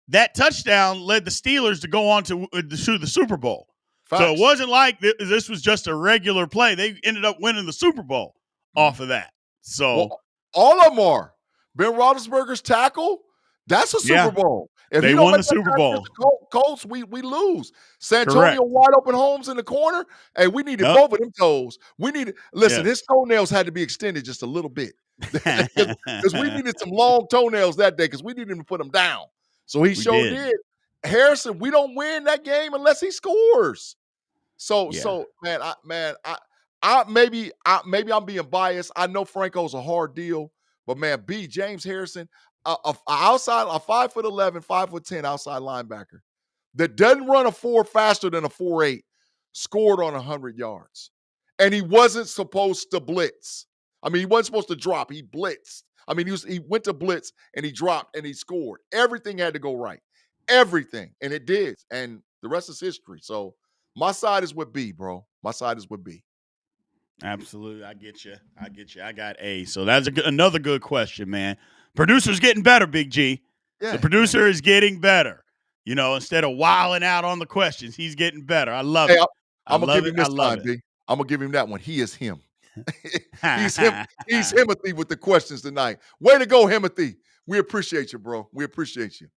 that touchdown led the Steelers to go on to the Super Bowl. Facts. So it wasn't like this was just a regular play. They ended up winning the Super Bowl off of that. So. Well, all of them are. Ben Roethlisberger's tackle, that's a Super Bowl. If they won the Super Bowl. Colts, we lose. Santonio wide open Holmes in the corner. Hey, we needed both of them toes. His toenails had to be extended just a little bit. Because we needed some long toenails that day because we needed him to put them down. So he did. Harrison, we don't win that game unless he scores. So man, maybe I'm being biased. I know Franco's a hard deal, but man, James Harrison, a 5'11", 5'10" outside linebacker that doesn't run a 4 faster than a 4.8, scored on 100 yards. And he wasn't supposed to blitz. I mean, he wasn't supposed to drop. He blitzed. I mean, he went to blitz and he dropped and he scored. Everything had to go right. Everything. And it did. And The rest is history. So my side is with B, bro. My side is with B. Absolutely. I get you. I got A. So that's another good question, man. Producer's getting better, Big G. Yeah. The producer is getting better. You know, instead of wilding out on the questions, he's getting better. I love it. I'm going to give him this time, B. I'm going to give him that one. He is him. He's him. He's Himothy with the questions tonight. Way to go, Himothy. We appreciate you, bro. We appreciate you.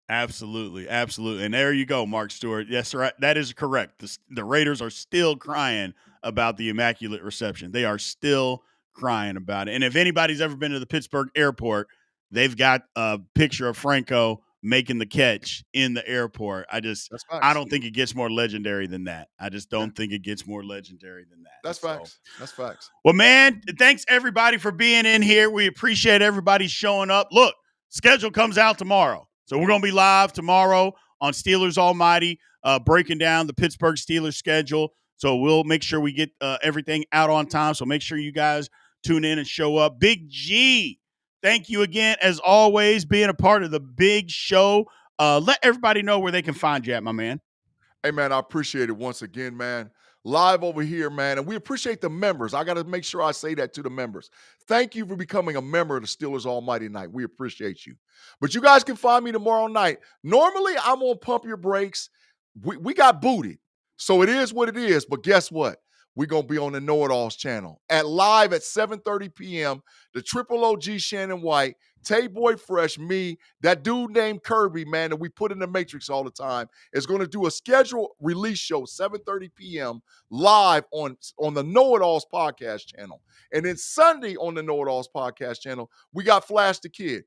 Absolutely. And there you go, Mark Stewart. Yes, right. That is correct. The Raiders are still crying about the Immaculate Reception. They are still crying about it. And if anybody's ever been to the Pittsburgh airport, they've got a picture of Franco making the catch in the airport. I don't think it gets more legendary than that. I just don't think it gets more legendary than that. That's facts. That's facts. Well, man, thanks everybody for being in here. We appreciate everybody showing up. Look, schedule comes out tomorrow. So we're going to be live tomorrow on Steelers Almighty, breaking down the Pittsburgh Steelers schedule. So we'll make sure we get everything out on time. So make sure you guys tune in and show up. Big G, thank you again, as always, being a part of the big show. Let everybody know where they can find you at, my man. Hey, man, I appreciate it once again, man. Live over here, man. And we appreciate the members. I got to make sure I say that to the members. Thank you for becoming a member of the Steelers Almighty Night. We appreciate you. But you guys can find me tomorrow night. Normally, I'm on Pump Your Brakes. We got booted. So it is what it is. But guess what? We're going to be on the KnoItAllz channel live at 7:30 p.m. The Triple OG Shannon White, Tay Boy Fresh, me, that dude named Kirby, man, that we put in the Matrix all the time, is going to do a scheduled release show 7:30 p.m. live on the KnoItAllz Podcast channel. And then Sunday on the KnoItAllz Podcast channel, we got Flash the Kid.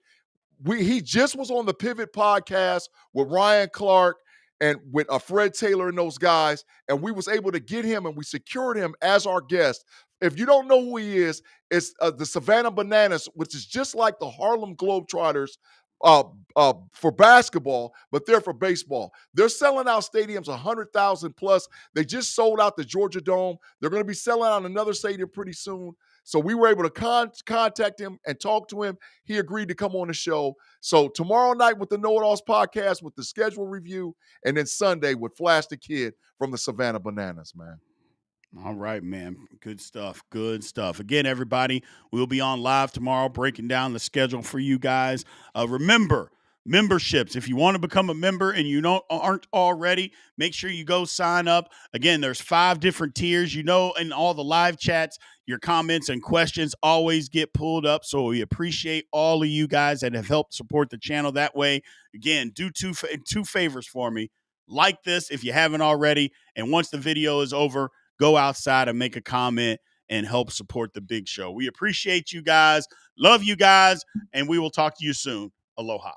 He just was on the Pivot Podcast with Ryan Clark and with Fred Taylor and those guys, and we was able to get him, and we secured him as our guest. If you don't know who he is, it's the Savannah Bananas, which is just like the Harlem Globetrotters for basketball, but they're for baseball. They're selling out stadiums 100,000 plus. They just sold out the Georgia Dome. They're going to be selling out another stadium pretty soon. So we were able to contact him and talk to him. He agreed to come on the show. So tomorrow night with the KnoItAllz Podcast with the schedule review, and then Sunday with Flash the Kid from the Savannah Bananas, man. All right, man. Good stuff. Good stuff. Again, everybody, we'll be on live tomorrow breaking down the schedule for you guys. Remember, memberships. If you want to become a member and you aren't already, make sure you go sign up. Again, there's 5 different tiers. You know, in all the live chats, your comments and questions always get pulled up. So we appreciate all of you guys that have helped support the channel that way. Again, do two favors for me. Like this if you haven't already. And once the video is over, go outside and make a comment and help support the big show. We appreciate you guys. Love you guys. And we will talk to you soon. Aloha.